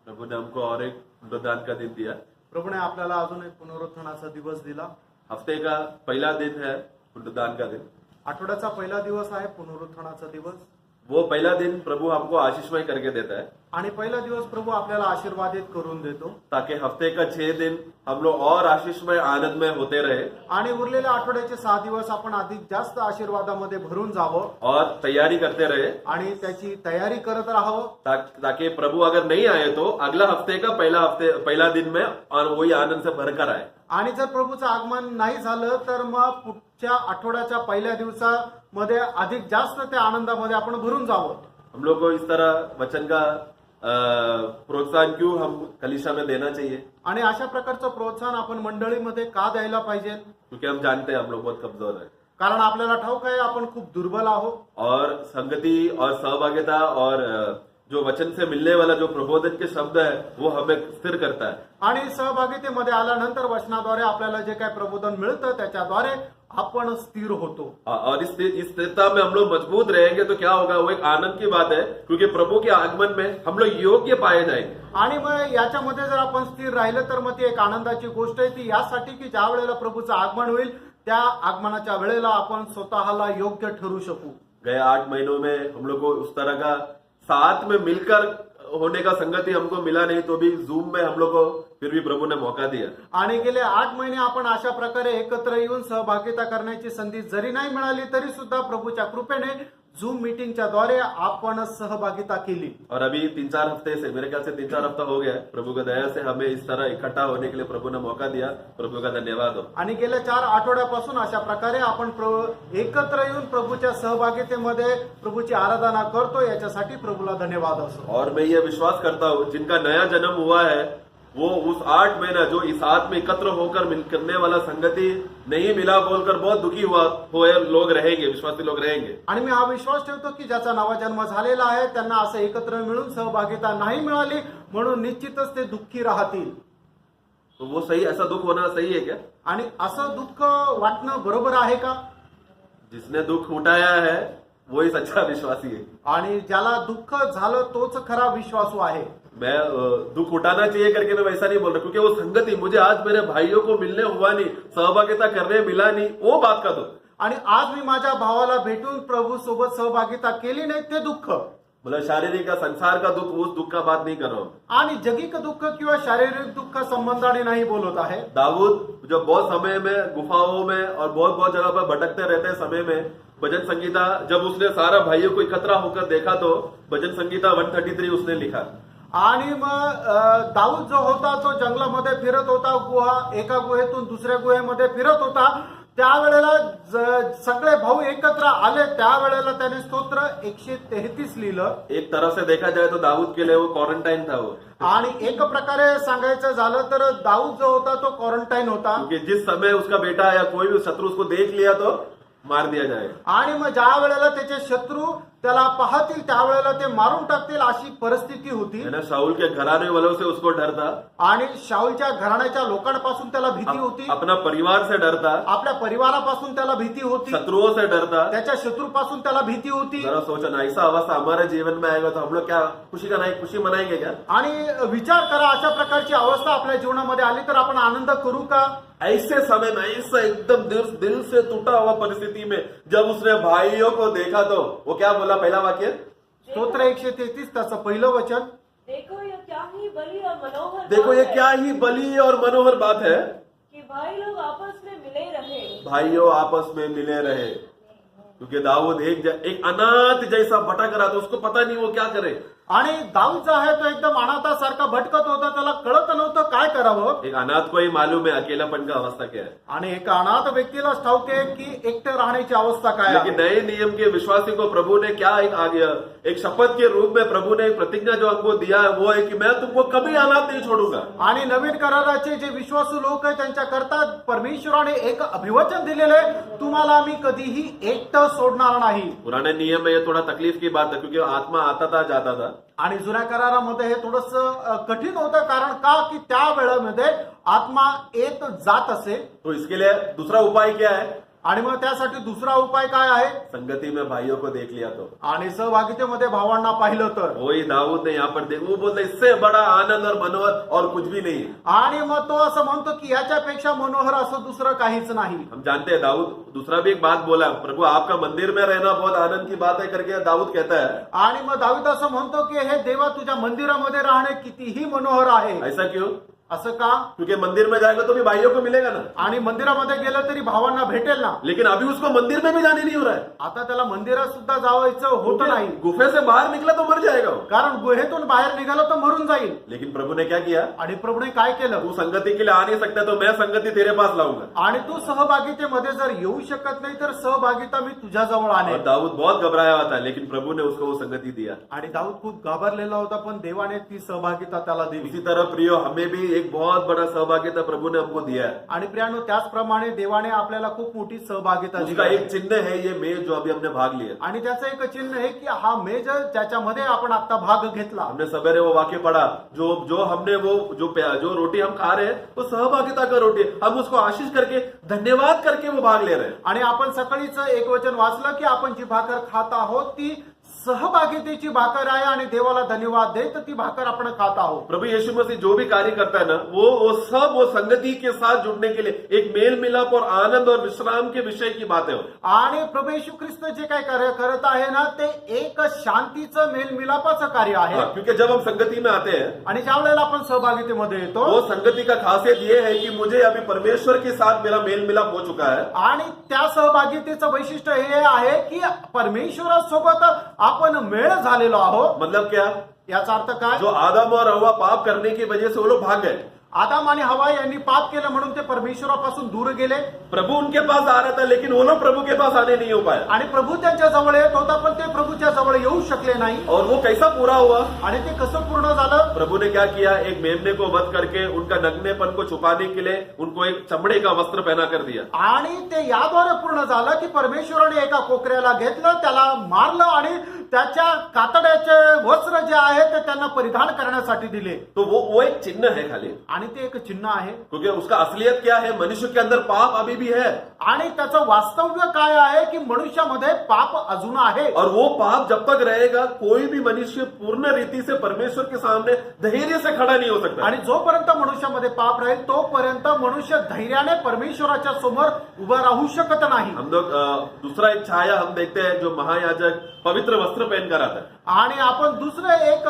प्रभु ने हमको और एक पुनरुत्थान का दिन दिया। प्रभूने आपल्याला अजून एक पुनरुत्थानाचा दिवस दिला। हफ्ते का पहला दिन है पुनरुत्थान का दिन। आठवड्याचा पहिला दिवस आहे पुनरुत्थानाचा दिवस। वो पहला दिन प्रभु हमको आशीषमय करके देता है, आणि पहिला दिवस प्रभू आपल्याला आशीर्वादित करून देतो, ताकि हफ्ते का 6 दिन हम लोग और आशीषमय आनंदमय होते रहे आणि उरलेल्या आठवड्याचे 6 दिवस आपण अधिक जास्त आशीर्वादामध्ये भरून जावं और तैयारी करते रहे, आणि त्याची तयारी करत राहावं, ताकि प्रभु अगर नहीं आए तो अगला हफ्ते का पहला दिन में और वही आनंद से भरकर आए। आणि जर प्रभूचं आगमन नाही झालं तर मग पुढच्या आठवड्याच्या पहिल्या दिवसामध्ये अधिक जास्त त्या आनंदामध्ये आपण भरून जावं। हम लोग को इस तरह वचन का प्रोत्साहन क्यों हम कलीसिया में देना चाहिए? आणि अशा प्रकारचं प्रोत्साहन आपण मंडळीमध्ये का द्यायला पाहिजे? क्योंकि हम जानते हैं हम लोग बहुत कमजोर है कारण आपल्याला ठाऊक आहे आपण खूप दुर्बल आहोत, और संगति और सहभागिता और जो वचन से मिलने वाला जो प्रबोधन के शब्द है वो हमें स्थिर करता है। आणि सहभागितेमध्ये आल्यानंतर वचनाद्वारे आपल्याला जे काय प्रबोधन मिळतं त्याच्याद्वारे आपण स्थिर होतो। और इस स्थिरता में हम लोग मजबूत रहेंगे तो क्या होगा, वो एक आनंद की बात है, क्योंकि प्रभु के आगमन में हम लोग योग्य पाए जाएंगे। आणि मग याच्यामध्ये जर आपण स्थिर राहिलं तर मग ती एक आनंदाची गोष्ट आहे ती यासाठी की ज्या वेळेला प्रभूचं आगमन होईल त्या आगमनाच्या वेळेला आपण स्वतःला योग्य ठरू शकू। गए 8 महीनों में हम लोग को उस तरह का साथ में मिलकर होने का संगति हमको मिला नहीं, तो भी जूम में हम लोग को फिर भी प्रभु ने मौका दिया। आणि गेले 8 महिने आपण अशा प्रकारे एकत्र येऊन सहभागिता करण्याची संधी जरी नाही मिळाली तरी सुद्धा प्रभूच्या कृपेने झूम मीटिंगच्या द्वारे आपण सहभागिता केली। और अभी 3-4 हफ्ते से, मेरे ख्याल से 3-4 हफ्ता हो गया है, प्रभु का दया से हमें इस तरह इकट्ठा होने के लिए प्रभु ने मौका दिया। प्रभु का धन्यवाद हो। आणि गेल्या 4 आठवड्यापासून अशा प्रकारे आपण एकत्र येऊन प्रभूच्या सहभागितेमध्ये प्रभूची आराधना करतो, याच्यासाठी प्रभूला धन्यवाद असो। और मैं ये विश्वास करता हूँ जिनका नया जन्म हुआ है वो उस 8 महीना जो इस साथ में एकत्र होकर करने वाला संगति नहीं मिला बोलकर बहुत दुखी हुए लोग रहेंगे, विश्वासी लोग रहेंगे। आणि मी हा विश्वास ठेवतो की ज्याचा नवा जन्म झालेला आहे त्यांना असं एकत्र मिळून सहभागिता नाही मिळाली म्हणून निश्चितच ते दुःखी राहतील। तो वो सही, ऐसा दुख होना सही है क्या? आणि असं दुःख वाटणं बरोबर आहे का? जिसने दुख उठाया है वही सच्चा विश्वासी है। आणि ज्याला दुःख झालं तोच खरा विश्वासू आहे। मैं दुख उठाना चाहिए करके मैं वैसा नहीं बोल रहा, क्योंकि वो संगति मुझे आज मेरे भाइयों को मिलने हुआ नहीं, सहभागिता करने मिला नहीं, वो बात का दुख। आणि आज मी माझ्या भावाला भेटून प्रभू सोबत सहभागिता केली नाही ते दुःख। मतलब शारीरिक का संसार का दुख, उस दुख का बात नहीं कर रहा हूं। आणि जगिक दुःख किंवा शारीरिक दुःख संबंधाने नहीं बोलत आहे। दाऊद जो बहुत समय में गुफाओं में और बहुत जगह पर भटकते रहते समय में भजन संगीता, जब उसने सारा भाइयों को इकट्ठा होकर देखा तो भजन संगीता 133 उसने लिखा। आणि मग दाऊद जो होता तो जंगलामध्ये फिरत होता, एका गुहेतून दुसऱ्या गुहेमध्ये फिरत होता, त्यावेळेला सगळे भाऊ एकत्र आले, त्यावेळेला त्याने स्तोत्र 133 लिहिलं। एक तरह से देखा जाए तो दाऊद के लिए वो क्वारंटाइन था वो। आणि एक प्रकारे सांगायचं झालं तर दाऊद जो होता तो क्वारंटाइन होता, क्योंकि जिस समय उसका बेटा या कोई भी शत्रु उसको देख लिया तो मार दिया जाएगा। आणि मग ज्या वेळेला त्याचे शत्रू त्याला पाहतील त्यावेळेला ते मारून टाकतील अशी परिस्थिती होती। शाऊल के घराने वालों से उसको डर था, आणि शाऊलच्या घराण्याच्या लोकांपासून त्याला भीती होती, अपना परिवार से डर था, आपल्या परिवारापासून त्याला भीती होती, शत्रुओं से डर था, त्याच्या शत्रूपासून त्याला भीती होती। जरा सोचना ऐसा अवस्था हमारे जीवन में आएगा तो हम लोग क्या खुशी मनाएंगे क्या? आणि विचार करा अशा प्रकारची अवस्था आपल्या जीवनामध्ये आली तर आपण आनंद करू का? ऐसे समय में, ऐसा एकदम दिल से टूटा हुआ परिस्थिति में जब उसने भाइयों को देखा तो वो क्या बोला? पहला वाक्य स्तोत्र 133 त्याचं पहिलं वचन, देखो ये क्या ही बली और मनोहर देखो बात ये है क्या ही बली और मनोहर बात है कि भाई लोग आपस में मिले रहे। भाइयों आपस में मिले रहे। क्योंकि दाऊद एक अनाथ जैसा भटक रहा था, उसको पता नहीं वो क्या करे। आणि दाऊद जो आहे तो एकदम अनाथासारखा भटकत होता, त्याला कळत नव्हतं काय करावं। एक अनाथ को ही मालूम है अकेलापन का अवस्था क्या है, आणि एका अनाथ व्यक्तीलाच ठाऊक आहे की एकटे राहण्याची अवस्था काय लेकिन आहे। नए नियम के विश्वासी को प्रभु ने क्या एक शपथ के रूप में प्रभु ने एक प्रतिज्ञा जो हमको दिया है वो है कि मैं तुमको कभी अनाथ नहीं छोड़ूंगा। आणि नवीन कराराचे जे विश्वासू लोक आहेत त्यांच्याकरता परमेश्वराने एक अभिवचन दिलेले, तुम्हाला मी कधीही एकटं सोडणार नाही। पुराने नियम में ये थोड़ा तकलीफ की बात है, क्योंकि आत्मा आता था जाता था। आणि जुन्या करारामध्ये हे थोडस कठीण होतं, कारण का की त्या वेळेमध्ये आत्मा येत जात असे। तो इसके लिए दूसरा उपाय क्या है? आणि मग त्यासाठी दुसरा उपाय काय आहे? संगति में भाइयों को देख लिया तो आणि सहभागितेमध्ये भावांना पाहिलं तर, वही दाऊद ने यहाँ पर देख, वो बोलता है, इससे बड़ा आनंद और मनोहर और कुछ भी नहीं है। आणि मग तो असं म्हणतो की याच्यापेक्षा मनोहर असं दुसरं काहीच नाही. हम जानते हैं दाऊद दूसरा भी एक बात बोला, प्रभु आपका मंदिर में रहना बहुत आनंद की बात है करके दाऊद कहता है। आणि मग दावीद असं म्हणतो की हे देवा, तुझ्या मंदिरामध्ये राहणे कितीही मनोहर आहे. ऐसा क्यों? असं का? क्योंकि मंदिर में जाएगा तो भी भाइयों को मिलेगा ना, आणि मंदिरामध्ये गेलं तरी भावांना भेटेल ना. लेकिन अभी उसको मंदिर में भी जाने नहीं हो रहा है, आता त्याला मंदिरात सुद्धा जावायचं होत नाही, गुफे से बाहर निकला तो मर जाएगा वो। कारण गुहेतून बाहेर निघालं तर मरून जाईल. लेकिन प्रभु ने क्या किया? आणि प्रभूने काय केलं? तू संगति के लिए आ नहीं सकता तो मैं संगति तेरे पास लाऊंगा। आणि तू सहभागितेमध्ये जर येऊ शकत नाही तर सहभागिता मी तुझ्या जवळ और आणेन. दाऊद बहुत घबराया हुआ था, लेकिन प्रभु ने उसको वो संगति दिया। आणि दाऊद खूप घाबरलेला होता, पण देवाने ती सहभागिता त्याला दिली. इसी तरह प्रियो, हमें भी एक बहुत बड़ा सहभागिता प्रभु ने हमको दिया है। आणि प्रियानो, त्याचप्रमाणे देवाने आपल्याला खूप मोठी सहभागिता दिली उसका आहे. एक चिन्ह है ये मेज जो अभी हमने भाग लिया। आणि त्याचं एक चिन्ह आहे की हा मेज ज्याच्यामध्ये आपण आता भाग घेतला. हमने सवेरे वो वाक्य पढ़ा, जो हमने वो जो रोटी हम खा रहे हैं वो सहभागिता का रोटी है। हम उसको आशीष करके धन्यवाद करके वो भाग ले रहे हैं। आणि आपण सकाळीच एक वचन वाचलं की आपण जी भाकर खात आहोत ती सहभागितेची भाकर आहे आणि देवाला धन्यवाद देत ती भाकर आपण खात आहोत. प्रभु यीशु मसीह जो भी कार्य करता है ना, वो सब वो संगति के साथ जुड़ने के लिए एक मेल मिलाप और आनंद और विश्राम के विषय की बात है। आणि प्रभू येशू ख्रिस्त जे काय कार्य करत आहे ना, ते एक शांतीचं मेलमिलापाचं कार्य आहे. क्योंकि जब हम संगति में आते हैं, आणि ज्या वेळेला आपण सहभागितेमध्ये येतो, वो संगति का खासियत ये है कि मुझे अभी परमेश्वर के साथ मेरा मेल मिलाप हो चुका है। आणि त्या सहभागितेचं वैशिष्ट्य हे आहे की परमेश्वरासोबत आपण मेळ झालेलो आहोत. मतलब क्या? याचा अर्थ काय? जो आदम और हव्वा पाप करने की वजह से वो लोग भाग गए, आदम आणि हवा यांनी पाप केलं म्हणून ते परमेश्वरापासून दूर गेले. प्रभु उनके पास आ रहा था, लेकिन वो लोग प्रभु के पास आने नहीं हो पाए। आणि प्रभू त्यांच्या जवळ येत होता, पण ते प्रभूच्या जवळ येऊ शकले नाही. और वो कैसा पूरा हुआ? आणि ते कसं पूर्ण झालं? प्रभु ने क्या किया? एक मेमने को वध करके उनका नग्नेपन को छुपाने के लिए उनको एक चमड़े का वस्त्र पहना कर दिया। आणि ते याद्वारे पूर्ण झालं की परमेश्वराने एका कोकऱ्याला घेतलं, त्याला मारलं आणि त्याच्या कातड्याचे वस्त्र जे आहे ते त्यांना परिधान करण्यासाठी दिले. तो वो एक चिन्ह है खाली, आणि ते एक चिन्ह आहे. क्योंकि उसका असलियत क्या है? मनुष्य के अंदर पाप अभी भी है, आणि त्याचं वास्तव्य काय आहे की मनुष्यामध्ये पाप अजून आहे. और वो पाप जब तक रहेगा कोई भी मनुष्य पूर्ण रीति से परमेश्वर के सामने धैर्य से खड़ा नहीं हो सकता। आणि जोपर्यंत मनुष्यामध्ये पाप राहील तोपर्यंत मनुष्य धैर्याने परमेश्वराच्या समोर उभा राहू शकत नाही. हम लोग दूसरा एक छाया हम देखते हैं जो महायाजक पवित्र वस्त्र पहनकर आता है। आणि आपण दुसरे एक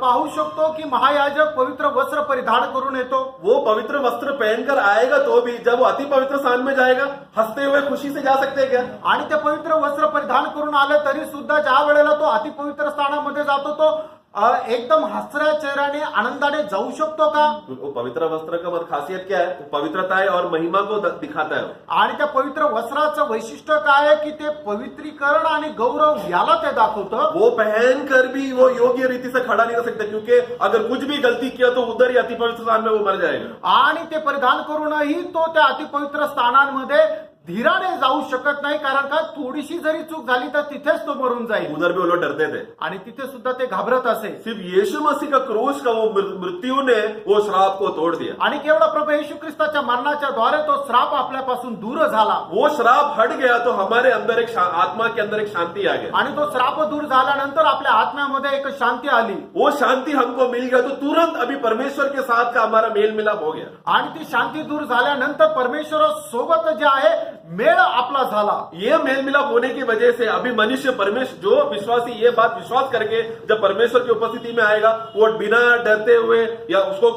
पाहू शकतो की महायाजक पवित्र वस्त्र परिधान करून येतो. वो पवित्र वस्त्र पहनकर आएगा तो भी जब वो अति पवित्र स्थान में जाएगा हंसते हुए खुशी से जा सकते हैं क्या? आणि ते पवित्र वस्त्र परिधान करून आले तरी सुद्धा ज्या वेळेला तो अतिपवित्र स्थानामध्ये जातो तो एकदम हसऱ्या चेहऱ्याने आनंदाने जाऊ शकतो का? वो पवित्र वस्त्र का खासियत क्या है? वो पवित्रता है और महिमा को दिखाता है। आणि त्या पवित्र वस्त्राचं वैशिष्ट्य काय आहे की ते पवित्रीकरण आणि गौरव याला ते दाखवतं. वो पहन कर भी वो योग्य रीति से खड़ा नहीं रह सकता, क्योंकि अगर कुछ भी गलती किया तो उधर ही अति पवित्र स्थान में वो मर जाएगा। आणि ते परिधान करूनही तो त्या अतिपवित्र स्थानांमध्ये धीराने जाऊ शकत नाही, कारण का थोडीशी जरी चूक झाली तर तिथेच तो मरून जाईल. उधर भी वो लोग डरते थे, आणि तिथे सुद्धा ते घाबरत असे. सिर्फ यीशु मसीह का क्रूस का वो मृत्यू ने वो श्राप को तोड़ दिया। आणि केवळ प्रभू येशू ख्रिस्ताच्या मरणाच्या द्वारे तो श्राप आपल्यापासून दूर झाला. वो श्राप हट गया तो हमारे अंदर एक आत्मा के अंदर एक शांति आ गई, आणि तो श्राप दूर झाल्यानंतर आपल्या आत्म्यामध्ये एक शांती आली. वो शांति हमको मिल गया तो तुरंत अभी परमेश्वर के साथ का हमारा मेल मिलाप हो गया। आणि ती शांती दूर झाल्यानंतर परमेश्वर सोबत जे आहे मेळ आपला झाला. ये मेल मिलाप होने की वजह से अभी मनुष्य परमेश्वर जो विश्वासी ये बात विश्वास करके जब परमेश्वर की उपस्थिति में आएगा वो बिना डरते हुए या उसको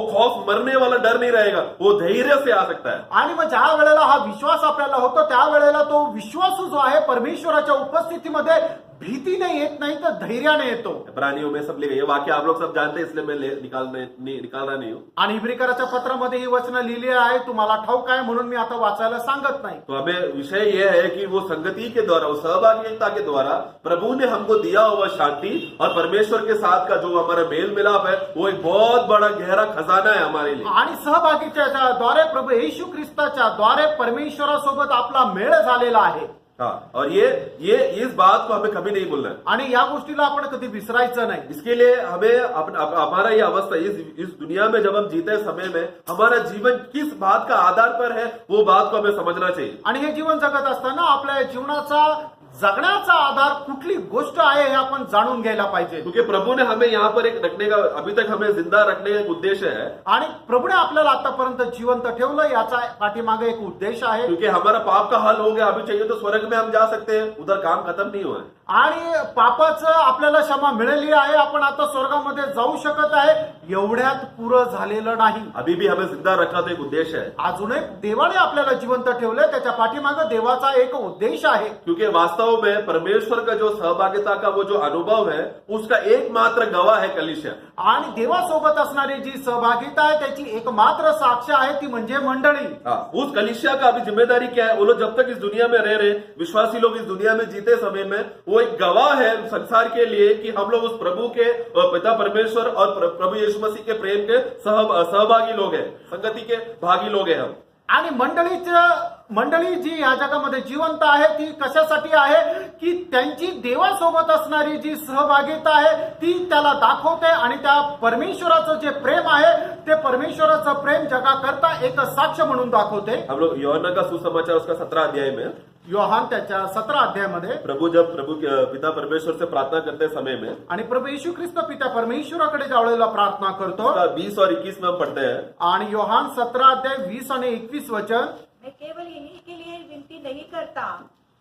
खौफ मरने वाला डर नहीं रहेगा, वो धैर्य से आ सकता है। आणि मग ज्या वेळेला हा विश्वास आपल्याला होतो त्यावेळेला तो विश्वास जो आहे परमेश्वराच्या उपस्थितीमध्ये भीतीने येत नाही तर धैर्याने येतो. इब्रानियों में सब लिखे, ये वाक्य आप लोग सब जानते हैं इसलिए मैं निकालना नहीं हूँ। आणि इब्रिकराच्या पत्रामध्ये ही वचनं लिहिली आहे, तुम्हाला ठाऊक आहे म्हणून मी आता वाचायला सांगत नाही. तो हमें विषय यह है कि वो संगति के द्वारा, वो सहभागिता के द्वारा प्रभु ने हमको दिया हुआ शांति और परमेश्वर के साथ का जो हमारा मेल मिलाप है वो एक बहुत बड़ा गहरा खजाना है हमारे लिए। आणि सहभागितेच्या द्वारे प्रभू येशू ख्रिस्ताच्या द्वारे परमेश्वरासोबत आपला मेळ झालेला आहे. हाँ, और ये इस बात को हमें कभी नहीं भूलना है। आणि या गोष्टीला आपण कधी विसरायचं नाही. इसके लिए हमें हमारा ये अवस्था इस दुनिया में जब हम जीते समय में हमारा जीवन किस बात का आधार पर है वो बात को हमें समझना चाहिए. आणि हे जीवन जगत असताना आपल्या जीवनाचा जगण्याचा आधार कुठली गोष्ट आहे हे आपण जाणून घ्यायला पाहिजे. क्योंकि प्रभु ने हमें यहाँ पर एक रखने का अभी तक हमें जिंदा रखने का एक उद्देश्य है. आणि प्रभूने आपल्याला आतापर्यंत जिवंत ठेवलं याचा पाठीमागे एक उद्देश आहे. क्योंकि हमारा पाप का हल हो गया, अभी चाहिए तो स्वर्ग में हम जा सकते हैं, उधर काम खत्म नहीं हुआ है. आणि पापाचं आपल्याला क्षमा मिळाली आहे, आपण आता स्वर्गामध्ये जाऊ शकत आहे, एवढ्यात पुरं झालेलं नाही. अभी भी हमें जिंदा रखना तो एक उद्देश्य है. अजूनही देवाने आपल्याला जिवंत ठेवलंय, त्याच्या पाठीमागे देवाचा एक उद्देश आहे. क्योंकि वास्तव में परमेश्वर का जो सहभागिता का वो जो अनुभव है उसका एकमात्र गवाह है कलीसिया. आणि देवासोबत असणारी जी सहभागिता आहे त्याची एकमात्र साक्ष आहे ती म्हणजे मंडळी. उस कलीसिया का अभी जिम्मेदारी क्या है? वो लोग जब तक इस दुनिया में रह रहे, विश्वासी लोग इस दुनिया में जीते समय में वो एक गवाह है संसार के लिए कि हम लोग उस प्रभु के पिता परमेश्वर और प्रभु यीशु मसीह के प्रेम के सहभागी लोग हैं, संगति के भागी लोग हैं हम. आणि मंडळी जी या जगामध्ये जिवंत आहे ती कशासाठी आहे की त्यांची देवासोबत असणारी जी सहभागिता आहे ती त्याला दाखवते आणि त्या परमेश्वराचं जे प्रेम आहे ते परमेश्वराचं प्रेम जगाकरता एक साक्ष म्हणून दाखवते. हम लोग यूहन्ना का सुसमाचार उसका 17 अध्याय में योहान त्याच्या 17 अध्यायामध्ये प्रभु पिता परमेश्वर से प्रार्थना करते समय में आणि प्रभू येशू ख्रिस्त पिता परमेश्वराकडे ज्यावेळेला प्रार्थना करतो 20 और 21 में हम पढ़ते हैं. आणि योहान 17 अध्याय 20 आणि 21 वचन, मैं केवल इन्हीं के लिए विनती नहीं करता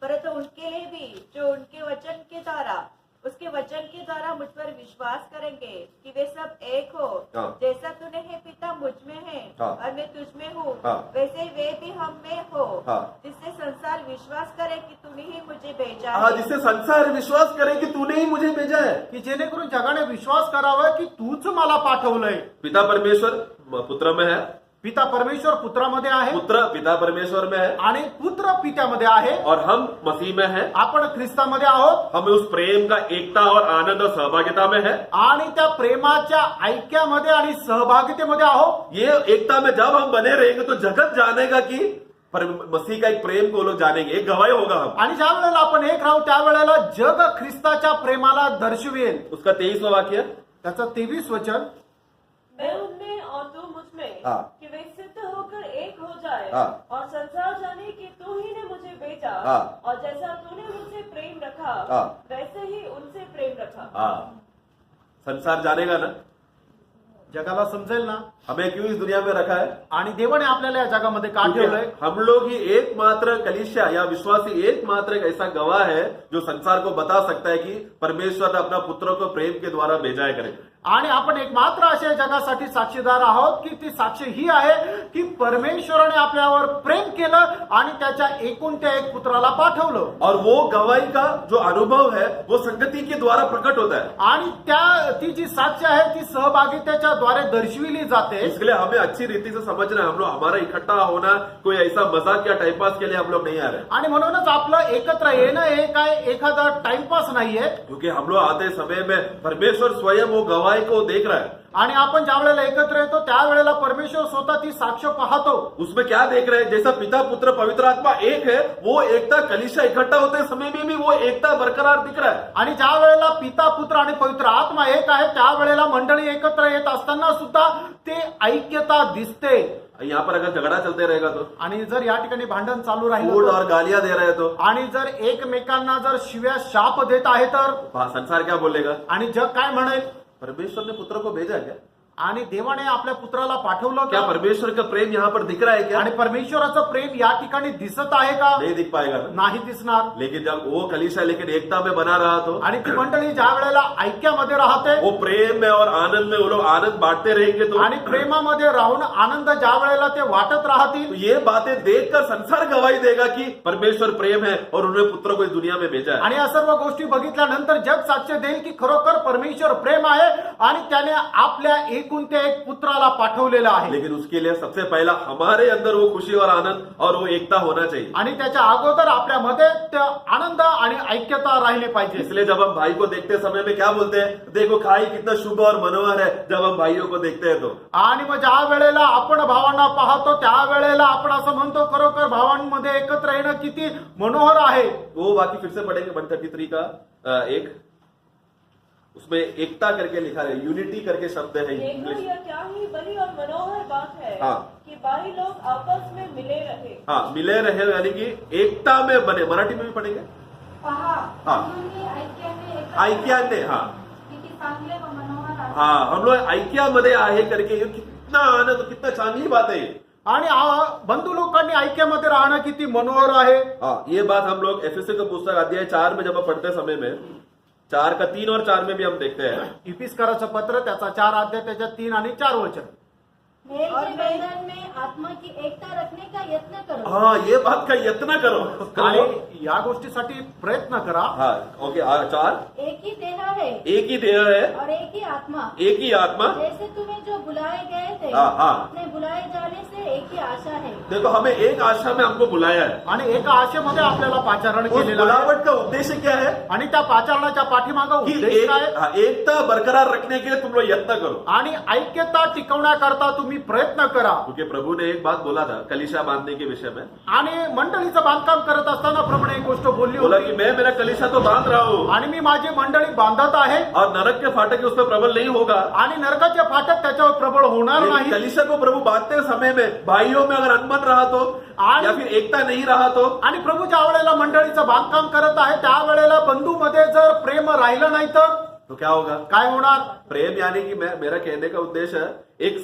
परंतु उनके लिए भी जो उसके वचन के द्वारा मुझ पर विश्वास करेंगे कि वे सब एक हो. हाँ. जैसा तूने हे पिता मुझ में है हाँ. और मैं तुझ में हूँ, हाँ. वैसे ही वे भी हम में हो, हाँ. जिससे संसार विश्वास करे कि तूने ही मुझे भेजा हाँ, है. जिससे संसार विश्वास करे कि तूने ही मुझे भेजा है. की जेणेकरून जगाने विश्वास करावा की तूच मला पाठवलंय. पिता परमेश्वर पुत्र में है, पिता परमेश्वर पुत्रामध्ये आहे पुत्र पिता परमेश्वर में है आणि पुत्र पित्यामध्ये आहे और हम मसीह में है. आपण ख्रिस्तामध्ये आहोत हम उस प्रेम का एकता और आनंद और सहभागिता में है. आणि त्या प्रेमाच्या ऐक्यामध्ये आणि सहभागितेमध्ये आहोत. ये एकता में जब हम बने रहेंगे तो जगत जानेगा कि मसीह का एक प्रेम को लोग जानेंगे, एक गवाही होगा हम. आणि ज्या वेळेला आपण एक राहू त्यावेळेला जग ख्रिस्ताच्या प्रेमाला दर्शवेल. उसका 23वां वाक्य, त्याचं 23 वचन, मैं उनमें और तू मुझ में, हाँ. कि वे सिद्ध होकर एक हो जाए, हाँ. और संसार जाने कि तू ही ने मुझे भेजा, हाँ. और जैसा तूने मुझसे प्रेम रखा, हाँ. वैसे ही उनसे प्रेम रखा. संसार जानेगा ना जगाला समजेल ना हमें क्यों इस दुनिया में रखा है. आणि देवाने आपल्याला या जगामध्ये का क्योंकि ठेवलंय. हम लोग ही एकमात्र कलीसिया या विश्वासी एकमात्र एक ऐसा गवाह है जो संसार को बता सकता है कि परमेश्वर ने अपना पुत्र को प्रेम के द्वारा भेजा है करे. आणि आपण एक मात्र अशा जगासाठी साक्षीदार आहोत की ती साक्ष ही आहे की परमेश्वराने आपल्यावर प्रेम केलं आणि त्याच्या एकुलत्या एक पुत्राला पाठवलं. और वो गवाही का जो अनुभव है वो संगति के द्वारा प्रकट होता है. आणि ती जी साक्ष आहे ती सहभागितेच्या द्वारे दर्शविली जाते. इसके लिए हमें अच्छी रीति से समझना है. हम लोग हमारा इकट्ठा होना कोई ऐसा मजाक या टाइम पास के लिए हम लोग नहीं आ रहे. आणि म्हणूनच आपलं एकत्र येणं हे काय एखादा टाइमपास नाहीये. क्योंकि हम लोग आते समय में परमेश्वर स्वयं वो गवाही को देख रहा है. आणि आपण ज्या वेळेला एकत्र येतो त्यावेळेला परमेश्वर स्वतः ती साक्ष पाहतो. उसमें क्या देख रहे हैं? जैसा पिता पुत्र पवित्र आत्मा एक है, वो एकता कलीसिया इकट्ठा होते समय में भी वो एकता बरकरार दिख रहा है. आणि ज्या वेळेला पिता पुत्र आणि पवित्र आत्मा एक आहे त्यावेळेला मंडळी एकत्र येत असताना सुद्धा ते ऐक्यता दिसते. यहाँ पर अगर झगड़ा चलते रहेगा तो, आणि जर या ठिकाणी भांडण चालू कूट राहिलं और गालियां दे रहे तो आणि जर एकमेकांना जर शिव्या शाप देत आहे तर संसार क्या बोलेगा? आणि जग काय म्हणेल. परमेश्वर ने पुत्र को भेजा क्या? आणि देवाने आपल्या पुत्राला पाठवलं क्या का. परमेश्वर का प्रेम यहाँ पर दिख रहा है क्या? आणि परमेश्वराचं प्रेम या ठिकाणी दिसत आहे का. नहीं दिख पाएगा ना. नाही दिसणार. लेकिन जब वो कलीसिया लेकिन एकता में बना रहा तो आणि ती मंडळी ज्या वेळेला ऐक्यामध्ये राहते वो प्रेम में और आनंद में वो लोग आनंद बांटते रहेंगे तो आणि प्रेमामध्ये राहून आनंद ज्या वेळेला ते वाटत राहतील तो ये बातें देखकर संसार गवाही देगा कि परमेश्वर प्रेम है और उन्होंने पुत्र को इस दुनिया में भेजा है. आणि या सर्व गोष्टी बघितल्यानंतर जग साक्ष देईल की खरोखर परमेश्वर प्रेम आहे आणि त्याने आपल्या एकुलत्या एक पुत्राला पाठवलेलं आहे. लेकिन उसके लिए सबसे पहला हमारे अंदर वो खुशी और आनंद और वो एकता होना चाहिए. आणि त्याच्या अगोदर आपल्यामध्ये त्या आनंद आणि ऐक्यता राहिली पाहिजे. इसलिए जब हम भाई को देखते समय में क्या बोलते हैं, देखो खाई कितना शुभ और मनोहर है. जब हम भाइयों को देखते हैं तो आणि मग ज्या वेळेला आपण भावांना पाहतो त्यावेळेला आपण असं म्हणतो खरोखर भावांमध्ये एकत्र येणं किती मनोहर आहे. वो बाकी फिर से पढ़ेंगे 133 का एक, उसमें एकता करके लिखा है, यूनिटी करके शब्द है देखो इंग्लिश. यह क्या ही बड़ी और मनोहर बात है हाँ. कि भाई लोग आपस में मिले रहे. हाँ, मिले रहे यानी कि एकता में बने. मराठी में भी पढ़ेंगे. पहा हा. म्हणून ऐक्याने एकत्र ऐक्याने. हाँ किती चांगले व मनोहर आहे. हाँ, हम लोग ऐक्यामध्ये आहे करके ये कितना आनंद, कितना चांगली बात है ये. आणि बंधू लोकांनी ऐक्यामध्ये राहणं किती मनोहर आहे. हाँ, ये बात हम लोग एफएससी का पुस्तक अध्याय 4 में जब हम पढ़ते समय में 4 का 3 और 4 में भी हम देखते हैं. इफिस्कराचं पत्र त्याचा 4 अध्याय त्याच्या 3 आणि 4 वचन. मेल के बंधन में आत्मा की एकता रखने का यत्न करो. हाँ, ये बात का यत्न करो. आणि या गोष्टीसाठी प्रयत्न करा. हाँ, ओके. 4 एक ही देह है एक ही देह है, और एक ही आत्मा. एक ही आत्मा. जैसे तुम्हें जो बुलाए गए थे हाँ, हाँ. अपने बुलाए जाने से एक ही आशा है. देखो हमें एक आशा में हमको बुलाया है. आणि एका आशेमध्ये आपल्याला पाचारण उस केलेलं आहे. बुलावट का उद्देश्य क्या है आणि त्या पाचारणाच्या पाठीमागं कि उद्देश काय आहे? एकता बरकरार रखने के लिए तुम लोग यत्न करो. आणि ऐक्यता टिकवण्याकरता तुम्ही प्रयत्न करा. क्योंकि प्रभु ने एक बात बोला था कलीसिया बांधने के विषय में. आणि मंडळीचं बांधकाम करत असताना प्रभूने एक गोष्ट बोलली बोला होती कि मैं मेरा कलीसिया तो बांध रहा हूँ आणि मी माझी मंडळी बांधत आहे और नरक के फाटक उस पर प्रबल नहीं होगा. आणि नरकाचे फाटक त्याच्यावर प्रबळ होणार लेकिन नाही. कलीसिया को प्रभु बांधते समय में भाइयों में अगर अनबन रहा तो आणि- या फिर एकता नहीं रहा तो आणि प्रभू ज्या वेळेला मंडळीचं बांधकाम करत आहे त्यावेळेला बंधूमध्ये जर प्रेम राहिलं नाही तर तो क्या होगा. काय होणार. प्रेम यानी कि मेरा कहने का उद्देश्य है एक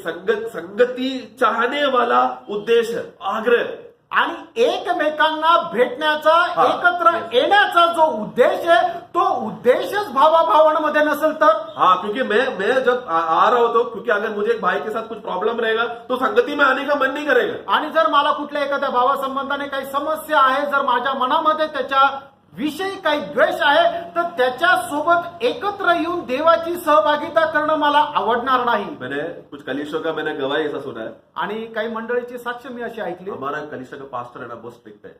संगति चाहने वाला उद्देश्य, आग्रह. आणि एकमेकांना भेटण्याचा हा. एकत्र येण्याचा जो उद्देश आहे तो उद्देशच भावाभावांमध्ये नसेल तर. हाँ, क्योंकि मैं जब आ रहा हूं तो क्योंकि अगर मुझे एक भाई के साथ कुछ प्रॉब्लम रहेगा तो संगति में आने का मन नहीं करेगा. आणि जर मला कुठल्या एखाद्या भावासंबंधाने काही समस्या आहे, जर माझ्या मनामध्ये त्याच्या विषयी काही द्वेष आहे तर त्याच्या सोबत एकत्र येऊन देवाची सहभागिता करणं मला आवडणार नाही. मैंने कुछ कलीसियों का मैंने गवाही ऐसा सुना है. आणि काही मंडळीची साक्ष मी अशी ऐकली. हमारा कलीसिया का पास्टर है ना बहुत स्ट्रिक्ट है.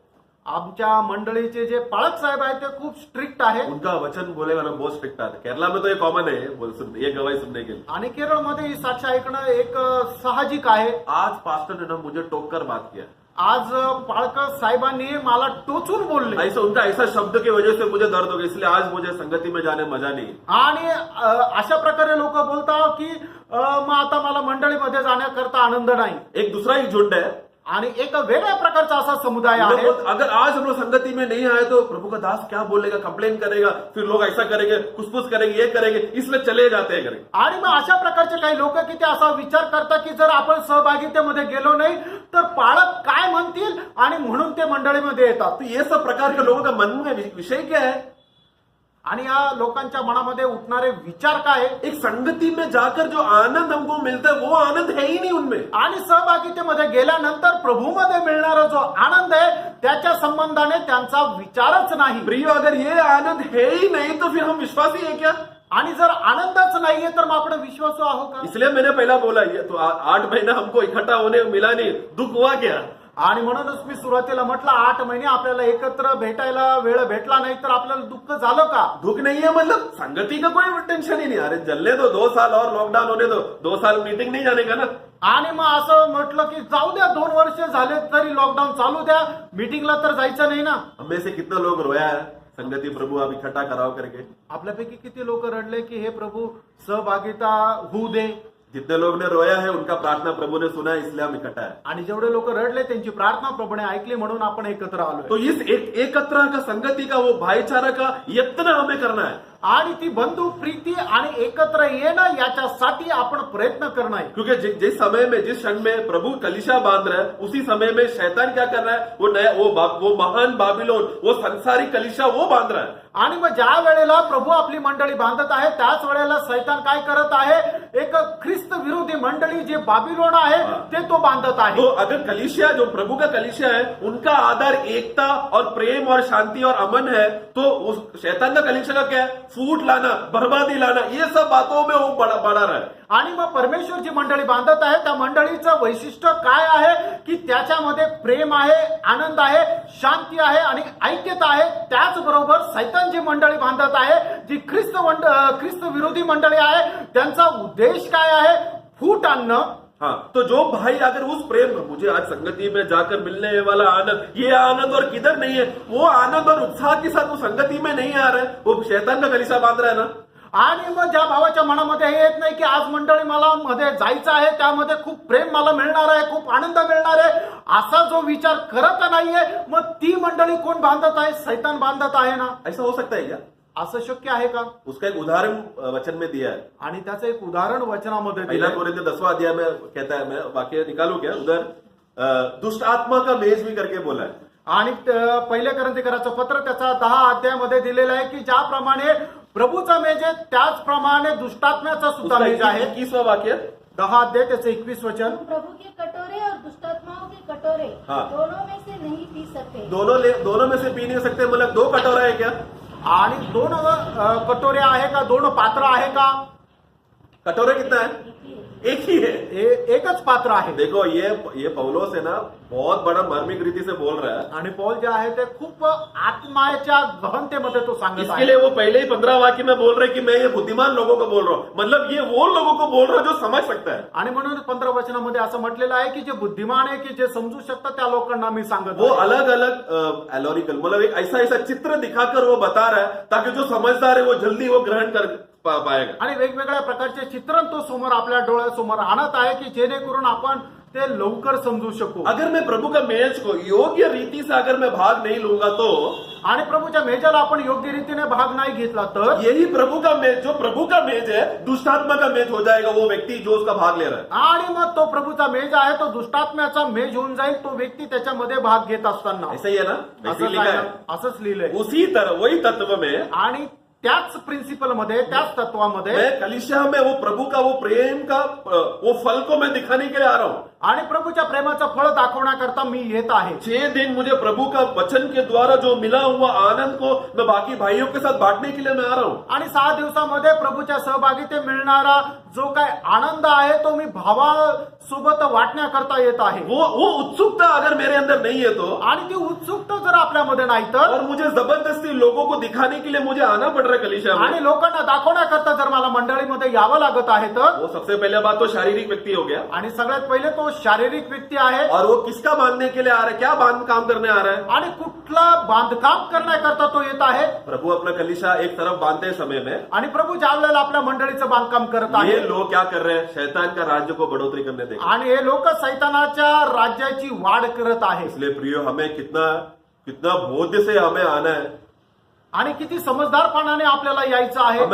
आमच्या मंडळीचे जे पाळक साहेब आहेत ते खूप स्ट्रिक्ट आहे. उनका वचन बोलेगा ना बहुत स्ट्रिक्ट आता है. केरला में तो ये कॉमन है ये गवाही सुनने के लिए. आणि केरळमध्ये ही साक्ष ऐकणं एक साहजिक आहे. आज पास्टर ने ना मुझे टोक कर बात किया. आज पाळक साहेबांनी मला टोचून बोलले ऐसा उनका ऐसा शब्द की वजह से मुझे दर्द हो गया, इसलिए आज मुझे संगति में जाने मजा नहीं. आणि अशा प्रकारे लोक बोलतात की मग आता मला मंडळीमध्ये जाण्याकरता आनंद नाही. एक दूसरा ही झुंड है. आणि एक वेगळ्या प्रकारचा असा समुदाय लोग आहे. बोलते, अगर आज हम लोग संगति में नहीं आए तो प्रभु का दास क्या बोलेगा, कंप्लेन करेगा, फिर लोग ऐसा करेंगे, कुछ करेंगे, ये करेंगे, इसलिए चले जाते हैं करेंगे. आणि मग अशा प्रकारचे काही लोक की ते असा विचार करतात की जर आपण सहभागितेमध्ये गेलो नाही तर पाळक काय म्हणतील आणि म्हणून ते मंडळीमध्ये येतात. तो ये सब प्रकार के लोगों का मन में विषय क्या है. आणि या लोकांच्या मनामध्ये उठणारे विचार काय आहे. एक संगति में जाकर जो आनंद हमको मिलता है वो आनंद है ही नहीं उनमें. आणि सहभागितेमध्ये गेल्यानंतर प्रभूमध्ये मिळणारा जो आनंद आहे त्याच्या संबंधाने त्यांचा विचारच नाही. प्रियो, अगर ये आनंद है ही नहीं तो फिर हम विश्वासी है क्या. आणि जर आनंदच नाहीये तर मग आपण विश्वासू आहो का. इसलिए मैंने पहला बोला ये तो 8 महीना हमको इकट्ठा होने मिला नहीं, दुख हुआ क्या. आणि म्हणूनच मी सुरुवातीला म्हटलं 8 महिने आपल्याला एकत्र भेटायला वेळ भेटला नाही तर आपल्याला दुःख झालं का. दुख नहीं है मतलब संगति का कोई टेंशन ही नहीं. अरे जलने दो 2 साल और लॉकडाउन होने दो, 2 साल मीटिंग नहीं जाने का ना. आणि मग असं म्हटलं की जाऊ द्या 2 वर्ष झाले तरी लॉकडाऊन चालू द्या, मीटिंगला तर जायचं नाही ना. हमें से कितना लोग रोया है संगति प्रभु आप इकट्ठा कराओ करके. आपल्यापैकी किती लोक रडले की हे प्रभू सहभागिता होऊ दे. जितने लोग ने रोया है उनका प्रार्थना प्रभु ने सुना है, इसलिए हम इकट्ठा है. आणि जेवढे लोक रडले त्यांची प्रार्थना प्रभूने ऐकली म्हणून आपण एकत्र आलोय. तो इस एकत्र का संगति का वो भाईचारा का यत्न हमें करना है. आणि ती बंधू प्रीती आणि एकत्र येणं याच्यासाठी आपण प्रयत्न करणं आहे. क्योंकि जिस समय में जिस क्षण में प्रभु कलीसिया बांध रहा है उसी समय में शैतान क्या कर रहा है, वो नया वो महान बाबिलोन, वो संसारिक कलीसिया वो बांध रहा है. आणि मग ज्या वेळेला प्रभू आपली मंडळी बांधत आहे त्याच वेळेला सैतान काय करत आहे, एक ख्रिस्त विरोधी मंडळी जे बाबिलोन आहे ते तो बांधत आहे. तो अगर कलीसिया जो प्रभु का कलीसिया है उनका आधार एकता और प्रेम और शांति और अमन है, तो उस शैतान का कलीसिया का क्या है? फूट लाना, बर्बादी लाना, ये सब बातों में वो बड़ा रहा है. आणि मग परमेश्वर जी मंडळी बांधत आहे त्या मंडळीचं वैशिष्ट्य काय आहे की त्याच्यामध्ये प्रेम आहे, आनंद आहे, शांती आहे आणि ऐक्यता आहे. त्याचबरोबर सैतान जी मंडळी बांधत आहे, जी ख्रिस्त विरोधी मंडळी आहे, त्यांचा उद्देश काय आहे? फूट आणणं. हाँ, तो जो भाई अगर उस प्रेम को, मुझे आज संगति में जाकर मिलने वाला आनंद, ये आनंद और किधर नहीं है, वो आनंद और उत्साह के साथ वो संगति में नहीं आ रहा है, वो शैतान का कलीसिया बांध रहा है ना. आणि मग ज्या भावाच्या मनामध्ये हे येत नाही की आज मंडळी मला मध्ये जायचं आहे, त्यामध्ये खूप प्रेम मला मिळणार आहे, खूप आनंद मिळणार आहे, असा जो विचार करत नाहीये, मग ती मंडळी कोण बांधत आहे? सैतान बांधत आहे ना. ऐसा हो सकता है क्या? असं शक्य आहे का? उसका एक उदाहरण वचन में दिया है. आणि त्याचं एक उदाहरण वचनामध्ये पहला दिलंय. कोरिन्थियों 10वां अध्याय में कहता है, मैं वाक्य निकालू क्या उधर, दुष्ट आत्मा का मेज भी करके बोला है. आणि पहिल्या करंथीकराचं पत्र त्याचा 10 अध्यायामध्ये दिलेलं आहे की ज्याप्रमाणे प्रभूचा मेज आहे त्याचप्रमाणे दुष्टात्म्याचा सुद्धा मेज आहे. 21वां वाक्य, 10 अध्याय त्याचं 21 वचन. प्रभु के कटोरे और दुष्टात्माओं के कटोरे हाँ। दोनों में से नहीं पी सकते. दोनों में से पी नहीं सकते, मतलब 2 कटोरा है क्या? आणि 2 कटोरे आहे का? 2 पात्र आहे का? कटोरा कितना है? एक ही है. एकच पात्र आहे. देखो ये पौलोस है ना, बहुत बड़ा मार्मिक रीति से बोल रहा है. आणि पौल जे आहे ते खूप आत्माच्या गहनतेमध्ये तो सांगत इसके आहे. लिए वो पहले ही 15 वाक्य में बोल रहे कि मैं ये बुद्धिमान लोगों को बोल रहा हूँ, मतलब ये वो लोगों को बोल रहा है जो समझ सकता है. आणि म्हणून 15 वचनामध्ये असं म्हटलेलं आहे की जे बुद्धिमान आहे, की जे समजू शकतात त्या लोकांना मी सांगत वो आहे. अलग अलग एलोरिकल, मतलब एक ऐसा चित्र दिखाकर वो बता रहा है ताकि जो समझदार है वो जल्दी वो ग्रहण कर पाएगा. आणि वेगवेगळ्या प्रकारचे चित्रण तो समोर आपल्या डोळ्यासमोर आणत आहे की जेणेकरून आपण ते लवकर समजू शकू. अगर मैं प्रभु का मेज को योग्य रीति से अगर मैं भाग नहीं लूंगा तो आणि प्रभूच्या मेजाला आपण योग्य रीतीने भाग नाही घेतला तर यही प्रभु का मेज, जो प्रभु का मेज है, दुष्टात्मा का मेज हो जाएगा वो व्यक्ति जो उसका भाग ले रहा है. आणि मग तो प्रभूचा मेज आहे तो दुष्टात्म्याचा मेज होऊन जाईल, तो व्यक्ती त्याच्यामध्ये भाग घेत असताना. ऐसा ही है ना, ऐसे असंच ही लिखा आहे है. ना? असंच लिहिलंय. उसी तरह वही तत्व में आणि त्याच प्रिन्सिपल मध्ये, त्याच तत्वामध्ये मैं कलीसिया में वो प्रभु का वो प्रेम का वो फल को मैं दिखाने के लिए आ रहा हूँ. आणि प्रभूच्या प्रेमाचं फळ दाखवण्याकरता मी येत आहे. 6 दिन मुझे प्रभु का वचन के द्वारा जो मिला हुआ आनंद को मैं बाकी भाइयों के साथ बांटने के लिए मैं आ रहा हूँ. आणि 6 दिवसामध्ये प्रभूच्या सहभागीते मिळणारा जो काय आनंद आहे तो मी भावासोबत वाटण्याकरता येत आहे. वो उत्सुकता अगर मेरे अंदर नहीं है तो, आणि ती उत्सुकता जर आपल्यामध्ये नाही तर, और मुझे जबरदस्ती लोगों को दिखाने के लिए मुझे आना पड़ रहा है कलीसिया में, आणि लोकांना दाखवण्याकरता जर मला मंडळीमध्ये यावं लागत आहे तर, वो सबसे पहले बात तो शारीरिक व्यक्ति हो गया. आणि सगळ्यात पहिले तो शारीरिक व्यक्ती आहे. और वो किसका बांधने के लिए आ रहा है, क्या बांध काम करने आ रहा है? आणि कुठला बांधकाम करण्याकरता तो येत आहे. प्रभु अपना कलीसिया एक तरफ बांधते समय में आणि प्रभू ज्या वेळेला आपल्या मंडळीचं बांधकाम करत ये आहे, लोग क्या कर रहे हैं? शैतान का राज्य को बढ़ोतरी करने देंगे. आणि हे लोक सैतानाच्या राज्याची वाढ करत आहे. इसलिए प्रियो, हमें कितना बोध से हमें आना है. आणि किती समजदारपणाने आपल्याला यायचं आहे.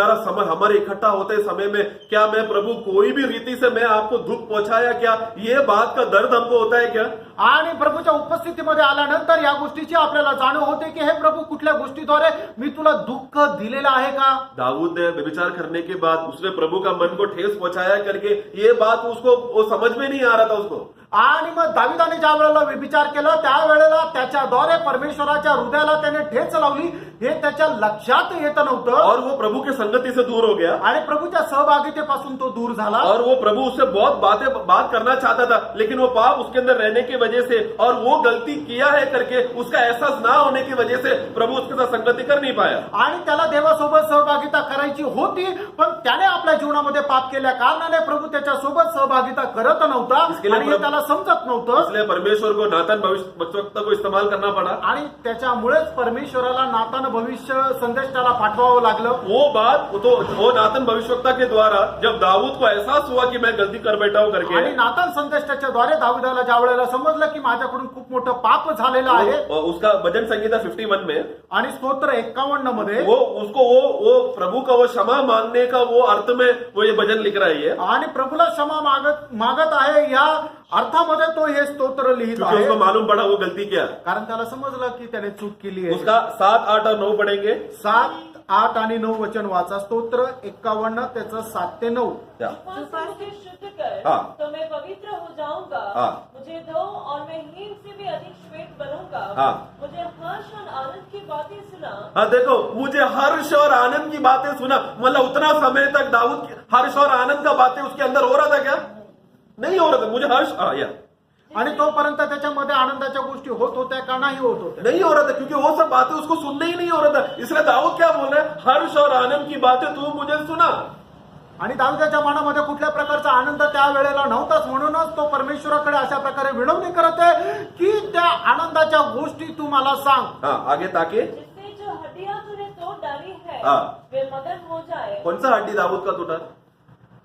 हमारे इकट्ठा होते समय में क्या मैं प्रभु कोई भी रीति से मैं आपको दुख पहुंचाया क्या, ये बात का दर्द हमको होता है क्या? आणि प्रभूच्या उपस्थितीमध्ये आल्यानंतर या गोष्टीची आपल्याला जाणीव होते की हे प्रभू कुठल्या गोष्टीद्वारे मी तुला दुःख दिलेलं आहे का? दाऊद ने व्यभिचार करने के बाद उसने प्रभु का मन को ठेस पहुंचाया करके ये बात उसको वो समझ में नहीं आ रहा था उसको. आणि मग दाविदाने ज्या वेळेला व्यभिचार केला त्यावेळेला त्याच्याद्वारे परमेश्वराच्या हृदयाला त्याने ठेच लावली, हे त्याच्या लक्षात येत नव्हतं. और वो प्रभु की संगति से दूर हो गया. आणि प्रभूच्या सहभागितेपासून तो दूर झाला. और वो प्रभु उससे बहुत बात करना चाहता था, लेकिन वो पाप उसके अंदर रहने की वजह से और वो गलती किया है करके उसका एहसास ना होने की वजह से प्रभु उसके साथ संगति कर नहीं पाया. आणि त्याला देवासोबत सहभागिता करायची होती, पण त्याने आपल्या जीवनामध्ये पाप केल्या कारणाने प्रभू त्याच्यासोबत सहभागिता करत नव्हता आणि हे त्याला समजत नव्हतं. इसलिए परमेश्वर को नातान भविष्यवक्ता को इस्तेमाल करना पड़ा. आणि त्याच्यामुळेच परमेश्वराला नातान भविष्य संदेश त्याला पाठवावं लागलं. वो नातान भविष्यवक्ता के द्वारा जब दाऊद को एहसास हुआ कि मैं गलती कर बैठा हूं आणि करके, नातान संदेश त्याच्याद्वारे दाविदाला ज्या वेळेला समजलं की माझ्याकडून खूप मोठं पाप झालेलं आहे. उसका भजन संगीता 51 में आणि स्तोत्र 51 मध्ये वो प्रभु का वो क्षमा मांगने का वो अर्थ में वो ये भजन लिख रहा है. आणि प्रभूला क्षमा मागत आहे या अर्थामध्ये तो हे स्तोत्र लिहित क्योंकि आहे. उसको मालूम पड़ा वो गलती क्या है. कारण त्याला समजलं की त्याने चूक केली आहे. उसका 7, 8 और 9 पढ़ेंगे. 7, 8 आणि 9 वचन वाचा. स्तोत्र 51 त्याचं 7 ते 9. या. तूफान से मुझे शुद्ध कर, हाँ। तो मैं पवित्र हो जाऊंगा। हाँ। मुझे धो और मैं हीन से भी अधिक श्वेत बनूंगा। हाँ। मुझे हर्ष और आनंद की बातें सुना। हाँ, देखो, मुझे हर्ष और आनंद की बातें सुना. मतलब उतना समय तक दाऊद हर्ष और आनंद का बातें उसके अंदर हो रहा था क्या? नहीं हो रहा था. मुझे हर्ष या आणि तोपर्यंत त्याच्यामध्ये आनंदाच्या गोष्टी होत होत्या का नाही होत होत्या? नहीं हो रहा था, क्योंकि वो सब बातें उसको सुनने ही नहीं हो रहा था. इसलिए दाऊद क्या बोल रहे हैं? हर्ष और आनंद की बातें तू मुझे सुना. आणि दाऊदाच्या मनामध्ये कुठल्या प्रकारचा आनंद त्या वेळेला नव्हताच, म्हणूनच तो परमेश्वराकडे अशा प्रकारे विनवणी करत आहे की त्या आनंदाच्या गोष्टी तू मला सांग. हाँ, आगे ताकि जिससे जो हड्डियां तूने तोड़ डाली है, हाँ। वे मगन हो जाए। कौन सा हड्डी दाऊद का टूटा?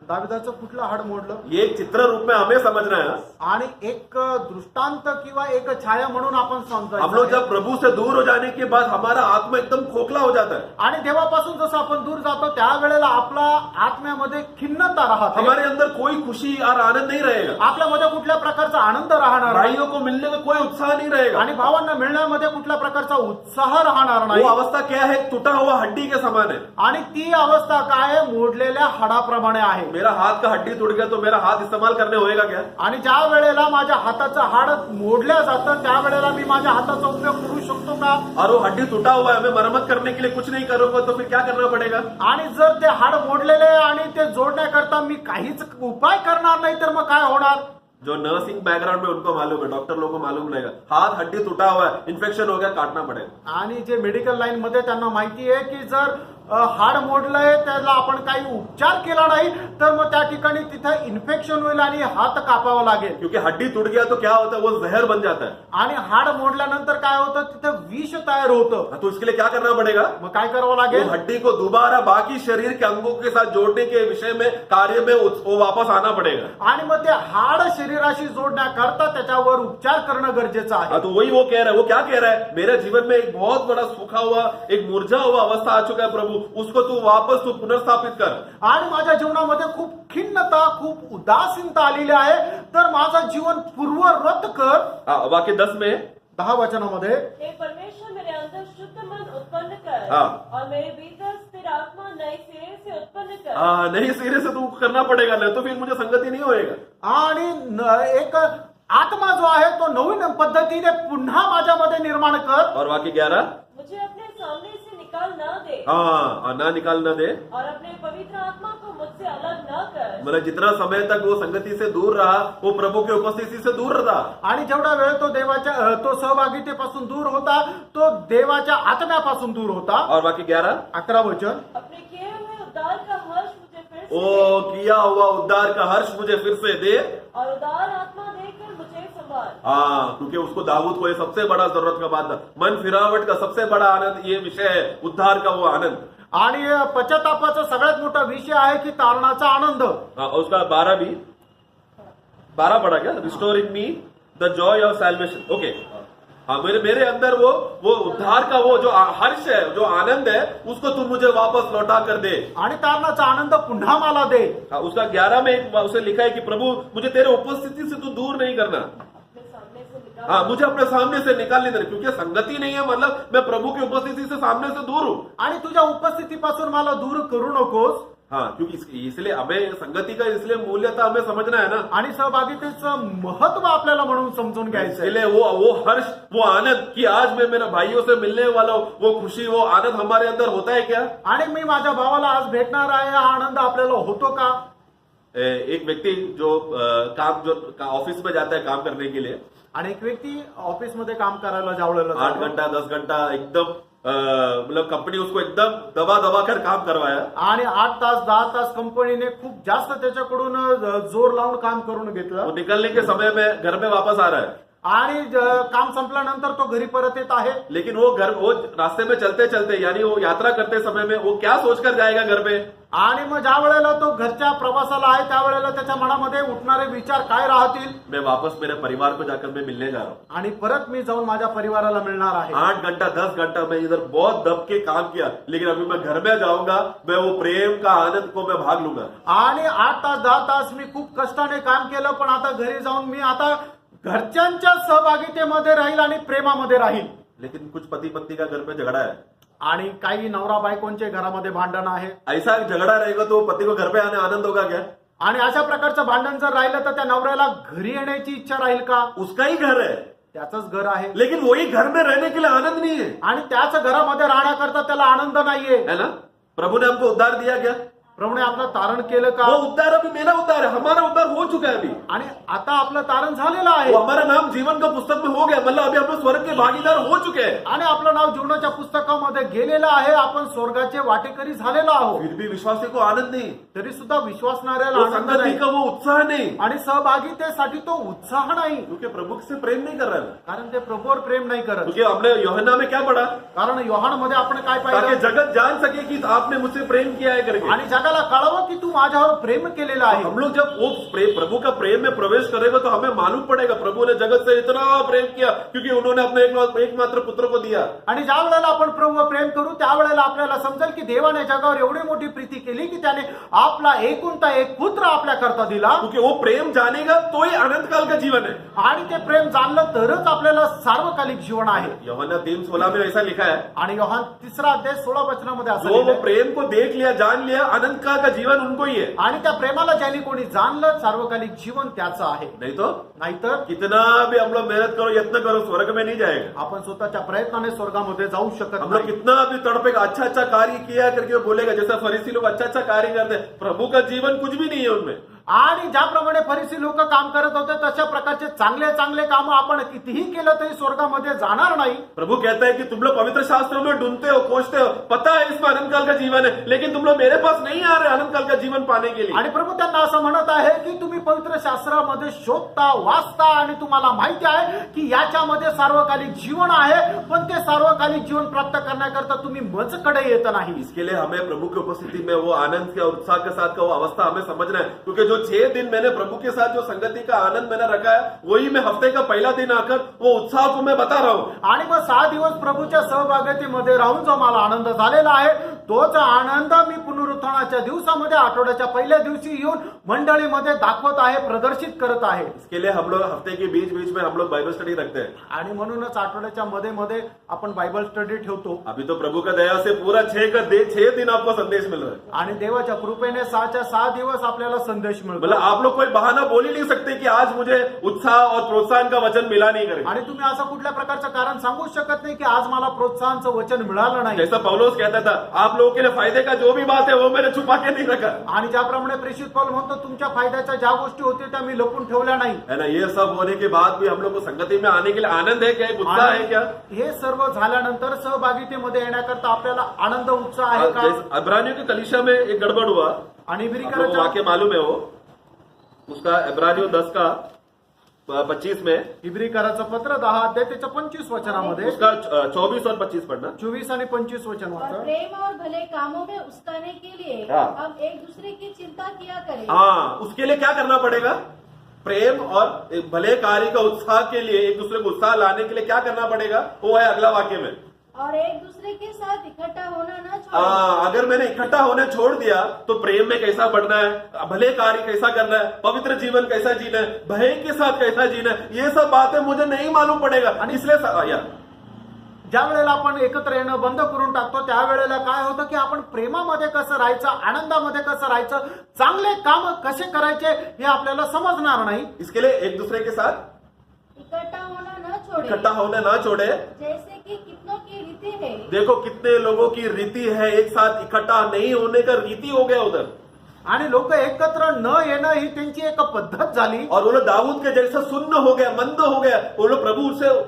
दाविदाचं कुठलं हाड मोडलं? ये एक चित्र रूप में हमें समझना है. आणि एक दृष्टांत किंवा एक छाया म्हणून आपण हम लोग समजायचं. जब प्रभु से दूर हो जाने के बाद हमारा आत्मा एकदम खोखला हो जाता है. आणि देवापासून जसं आपण दूर जातो त्यावेळेला आपला आत्म्यामध्ये खिन्नता राहते. हमारे अंदर कोई खुशी और आनंद नहीं रहेगा. आपल्यामध्ये कुठल्या प्रकारचा आनंद राहणार नाही भाइयों को मिलने में कोई उत्साह नहीं रहेगा. आणि भावांना मिळण्यामध्ये कुठल्या प्रकारचा उत्साह राहणार वो नाही. अवस्था क्या है? टूटा हुआ हड्डी के समान है. आणि ती अवस्था काय आहे? मोडलेल्या हाडाप्रमाणे आहे. मेरा हाथ का हड्डी टूट गया तो मेरा हाथ इस्तेमाल करने होएगा क्या? आणि ज्या वेळेला माझ्या हाताचं हाड मोडल्या जातं त्यावेळेला मी माझ्या हाताचा उपयोग करू शकतो का? और वो हड्डी टूटा हुआ है, मैं मरम्मत करने के लिए कुछ नहीं करूंगा तो फिर क्या करना पड़ेगा? आणि जर ते हाड मोडलेले आहे आणि ते जोडण्याकरता मी काहीच उपाय करणार नाही तर मग काय होणार? जो नर्सिंग बैकग्राउंड में उनको मालूम है, डॉक्टर लोगों को मालूम रहेगा. हाथ हड्डी टूटा हुआ है, इन्फेक्शन हो गया, काटना पड़ेगा. आणि जे मेडिकल लाईन मध्ये त्यांना माहिती आहे की जर हाड मोडलंय त्याला आपण काही उपचार केला नाही तर मग त्या ठिकाणी तिथे इन्फेक्शन होईल आणि हात कापावा लागेल. क्योंकि हड्डी टूट गया तो क्या होता है? वो जहर बन जाता है. आणि हाड मोडल्यानंतर काय होतं? तिथे विष तयार होतं. तो इसके लिए क्या करना पड़ेगा? मग काय करावं वो लागेल? हड्डी को दोबारा बाकी शरीर के अंगों के साथ जोड़ने के विषय में कार्य में वो वापस आना पड़ेगा. आणि मग ते हाड शरीराशी जोडण्याकरता त्याच्यावर उपचार करणं गरजेचं आहे. हाँ, तो वही वो कह रहा है. वो क्या कह रहा है? मेरे जीवन में एक बहुत बड़ा सूखा हुआ, एक मुरझा हुआ अवस्था आ चुका है प्रभु, उसको तू वापस तू पुनर्स्थापित कर. आणि माझ्या जीवनामध्ये खूप खिन्नता, खूप उदासीनता आलेली आहे, तर माझं जीवन पूर्ववत कर. हाँ, वाक्य 10 में 10 वचनामध्ये हे परमेश्वर मेरे अंदर शुद्ध मन उत्पन्न कर, हाँ। और मेरे भीतर स्थिर आत्मा नए सिरे से उत्पन्न कर। हाँ, नहीं सिरे से तू करना पड़ेगा, नहीं तो फिर मुझे संगति नहीं होएगा. आणि एक आत्मा जो आहे तो नवीन पद्धतीने पुन्हा माझ्यामध्ये निर्माण कर. और वाक्य 11 मुझे अपने सामने से निकाल ना दे, हाँ, ना निकाल ना दे. और अपने पवित्र आत्मा को मुझसे अलग न कर। मतलब जितना समय तक वो संगति से दूर रहा, वो प्रभु की उपस्थिति से दूर रहा. आणि जेवढा वेळ तो देवाच्या तो सहभागितेपासून दूर होता, तो देवाच्या आत्म्यापासून दूर होता. और बाकी 11 11 वचन. अपने किए हुए उद्धार का हर्ष मुझे फिर से ओ दे, किया हुआ उद्धार का हर्ष मुझे फिर से दे. और उदार आत्मा देकर मुझे संभाल। हाँ, क्योंकि उसको दाऊद को ये सबसे बड़ा जरूरत का बात था. मन फिरावट का सबसे बड़ा आनंद ये विषय है, उद्धार का वो आनंद. आणि पश्चातापाचा सगळ्यात मोठा विषय आहे की तारणाचा आनंद. हाँ, और उसका 12 पढ़ा क्या? Restoring me the Joy of salvation. Okay. हाँ, मेरे अंदर वो उद्धार का वो जो हर्ष है, जो आनंद है, उसको तू मुझे वापस लौटा कर दे. आणि तारणाचा आनंद पुन्हा मला दे. हाँ, उसका 11 में एक उसे लिखा है कि प्रभु मुझे तेरे उपस्थिति से तू दूर नहीं करना. अपने सामने से निकाल। हाँ, मुझे अपने सामने से निकाल नहीं देना, क्योंकि संगति नहीं है, मतलब मैं प्रभु की उपस्थिति से सामने से दूर हूँ. आणि तुझ्या उपस्थितीपासून मला दूर करू नकोस. हाँ, क्योंकि इसलिए हमें संगति का इसलिए मूल्यता हमें समझना है ना. आणि सहभागितेचं महत्व आपल्याला म्हणून समजून घ्यायचं आहे. इसलिए वो हर्ष, वो आनंद कि आज मैं मेरे भाइयों से मिलने वाला हूँ, वो खुशी, वो आनंद हमारे अंदर होता है क्या? आणि मी माझ्या भावाला आज भेटणार आहे, हा आनंद आपल्याला होतो का? एक व्यक्ति जो ऑफिस में जाता है काम करने के लिए, आणि एक व्यक्ती ऑफिस मध्ये काम करायला जावलेला 8 घंटा 10 घंटा एकदम मतलब कंपनी उसको एकदम दबा कर काम करवाया. आणि 8 तास 10 तास कंपनीने खूप जास्त त्याच्याकडून जोर लावून काम करून घेतलं. वो निकलने के समय में घर में वापस आ रहा है. आणि काम संपल्यानंतर तो घरी परत येत आहे. लेकिन वो रास्ते में चलते चलते, यानी वो यात्रा करते समय में वो क्या सोचकर जाएगा घर पे? आणि मग ज्या वेळेला तो घरच्या प्रवासाला आहे त्यावेळेला त्याच्या मनामध्ये उठणारे विचार काय राहतील? मैं वापस मेरे परिवार को जाकर मैं मिलने जा रहा हूँ. आणि परत मी जाऊन माझ्या परिवाराला मिळणार आहे. 8 घंटा 10 घंटा मैं इधर बहुत दब के काम किया, लेकिन अभी मैं घर में जाऊंगा, मैं वो प्रेम का आनंद को मैं भाग लूंगा. आणि 8 तास 10 तास मी खूप कष्टाने काम केलं, पण आता घरी जाऊन मी आता घरच्यांच्या सहभागितेमध्ये राहील आणि प्रेमामध्ये राहील. लेकिन कुछ पति पत्नी का घर पे झगड़ा है. आणि काही नवरा बायकोंचे घरामध्ये भांडण आहे ऐसा झगड़ा रहेगा तो पति को घर पे आने आनंद होगा क्या? आणि अशा प्रकारचं भांडण जर राहिलं तर त्या नवऱ्याला घरी येण्याची इच्छा राहील का? उसका ही घर है, त्याचंच घर आहे लेकिन वही घर में रहने के लिए आनंद नहीं है, आणि त्याच घरामध्ये राहण्याकरता त्याला आनंद नाहीये. है ना? प्रभु ने हमको उद्धार दिया क्या? प्रभूने आपलं तारण केलं का? वो उद्धार अभी मेरा उद्धार है, हमारा उद्धार हो चुका है अभी. आणि आता आपलं तारण झालेलं आहे वो हमारा नाम जीवन का पुस्तक में हो गया, मतलब अभी हम लोग स्वर्ग के भागीदार हो चुके हैं. आणि आपलं नाव जीवनाच्या पुस्तकामध्ये गेलेलं आहे. आपण स्वर्गाचे वाटेकरी झालेलो आहोत. फिर भी विश्वासी को आनंद नहीं, तरी सुद्धा विश्वासणाऱ्याला वो आनंद संगति नाही का वो उत्साह नहीं, आणि सहभागितेसाठी तो उत्साह नाही, क्योंकि प्रभु से प्रेम नहीं कर रहा है. कारण ते प्रभूवर प्रेम नाही करत. क्योंकि हमने यूहन्ना में क्या पढ़ा? कारण योहानमध्ये आपण काय ताकि पाहिलं? जगत जान सके कि आपने मुझसे प्रेम किया है करके. आणि जगाला कळावं की तू माझ्यावर प्रेम केलेलं आहे. हम लोग जब वो प्रभु का प्रेम में प्रवेश करेगा तो हमें मालूम पड़ेगा प्रभु ने जगत से इतना प्रेम किया क्योंकि उन्होंने अपने एकमात्र पुत्र को दिया. आणि ज्या वेळेला आपण प्रभूवर प्रेम करू त्यावेळेला आपल्याला समजेल की देवाने जगावर एवढी मोठी प्रीती केली की त्याने आपला एकुलता एक पुत्र आपल्या करता दिला. क्योंकि वो प्रेम जानेगा तो ही अनंत काल का जीवन है. आणि ते प्रेम जाणलं तरच आपल्याला सार्वकालिक जीवन आहे. यूहन्ना 3:16 में ऐसा लिखा है, आणि योहान 3 अध्याय 16 वचनामध्ये असं जो वो लिहिलंय, प्रेम को देख लिया जान लिया अनंत काल का जीवन उनको ही है. आणि त्या प्रेमाला ज्याने कोणी जाणलं सार्वकालिक जीवन त्याचं आहे. नहीं तो नाहीतर कितना भी हम लोग मेहनत करो यत्न करो स्वर्ग में नहीं जाएगा. आपण स्वतःच्या प्रयत्नाने स्वर्गामध्ये जाऊ शकत हम लोग नाही. कितना भी तड़पेगा अच्छा अच्छा कार्य किया करके वो बोलेगा, जैसा फरीसी लोग अच्छा अच्छा कार्य करते हैं, प्रभु का जीवन कुछ भी नहीं है उनमें. आणि ज्याप्रमाणे फरीसी लोक काम करत होते तशा प्रकारचे चांगले चांगले काम आपण कितीही केलं तरी स्वर्गामध्ये जाणार नाही. प्रभु कहता है कि तुम लोग पवित्र शास्त्रों में ढूंढते हो खोजते हो, पता है इसमें अनंत काल का जीवन है, लेकिन तुम लोग मेरे पास नहीं आ रहे अनंत काल का जीवन पाने के लिए. आणि प्रभू त्यांना असं म्हणत आहे की तुम्ही पवित्र शास्त्रामध्ये शोधता वाचता आणि तुम्हाला माहिती आहे की याच्यामध्ये सार्वकालिक जीवन आहे, पण ते सार्वकालिक जीवन प्राप्त करण्याकरता तुम्ही मजकडे येत नाही. इसके लिए हमें प्रभु की उपस्थिति में वो आनंद के और उत्साह के साथ का वो अवस्था हमें समझना है. क्योंकि जो 6 दिन मैंने प्रभु के साथ जो संगति का आनंद मैंने रखा है, वही मैं हफ्ते का पहला दिन आकर वो उत्साह को मैं बता रहा हूँ. आणि मग 6 दिवस प्रभूच्या सहभागितेमध्ये राहून जो मला आनंद झालेला आहे तोच आनंद मी पुनरुत्थानाच्या दिवसामध्ये आठवड्याच्या पहिल्या दिवशी येऊन मंडळीमध्ये दाखवत आहे, प्रदर्शित करत आहे. इसके लिए हम लोग हफ्ते के बीच बीच में हम लोग बाइबल स्टडी रखते हैं. आणि म्हणूनच आठवड्याच्या मध्ये मध्ये आपण बायबल स्टडी ठेवतो. अभी तो प्रभु का दया से पूरा 6 दिन आपको संदेश मिल रहा है. आणि देवाच्या कृपेने 6 दिवस आपल्याला संदेश मिळतो. मतलब आप लोग कोई बहाना बोल ही नहीं सकते कि आज मुझे उत्साह और प्रोत्साहन का वचन मिला नहीं करे. आणि तुम्ही असं कुठल्या प्रकारचं कारण सांगू शकत नाही की आज मला प्रोत्साहनचं वचन मिळालं नाही. जैसा पौलुस कहता था, आप लोगों के लिए फायदे का जो भी बात है वो मैंने छुपा के नहीं रखा. आणि ज्याप्रमाणे प्रेषित पौल म्हणतो तुमच्या फायद्याच्या ज्या गोष्टी होत्या त्या मी लपून ठेवल्या नाही. है ना? ये सब होने के बाद भी हम लोग को संगति में आने के लिए आनंद है क्या, एक उत्साह है क्या? हे सर्व झाल्यानंतर सहभागितेमध्ये येण्याकरता आपल्याला आनंद उत्साह आहे का? इब्रानियों की कलीसिया में एक गड़बड़ हुआ, आणि आपको इब्रिकराच्या वाक्य मालूम है वो उसका इब्रानियों 10 का 25 में इब्रिकराचं पत्र 10 अध्याय त्याच्या 25 वचनामध्ये उसका 24 और 25 पढ़ना. 24 आणि 25 वचन और वाचा. प्रेम और भले कामों में उस्ताने के लिए हाँ। हम एक दूसरे की चिंता किया करें. हाँ, उसके लिए क्या करना पड़ेगा? प्रेम और एक भले कार्य का उत्साह के लिए एक दूसरे को उत्साह लाने के लिए क्या करना पड़ेगा? वो है अगला वाक्य में. और एक दूसरे के साथ इकट्ठा होना न छोड़ें. अगर मैंने इकट्ठा होने छोड़ दिया तो प्रेम में कैसा बढ़ना है, भले कार्य कैसा करना है, पवित्र जीवन कैसा जीना है, भय के साथ कैसा जीना है, ये सब बातें मुझे नहीं मालूम पड़ेगा. इसलिए ज्या वेळेला आपण एकत्र येणं बंद करून टाकतो त्यावेळेला काय होतं की आपण प्रेमामध्ये कसं राहायचं, आनंदामध्ये कसं राहायचं, चांगले काम कसे करायचे हे आपल्याला समजणार नाही. इसके लिए एक दूसरे के साथ इकट्ठा होना न छोड़े. इकट्ठा होने ना छोड़े. जैसे कि कितनों की रीति है. देखो कितने लोगों की रीति है, एक साथ इकट्ठा नहीं होने का रीति हो गया उधर. आणि लोक एकत्र न येणं ही त्यांची एक पद्धत झाली. और वो लोग दाऊद के जैसा सुन्न हो गया, मंद हो गया. वो लोग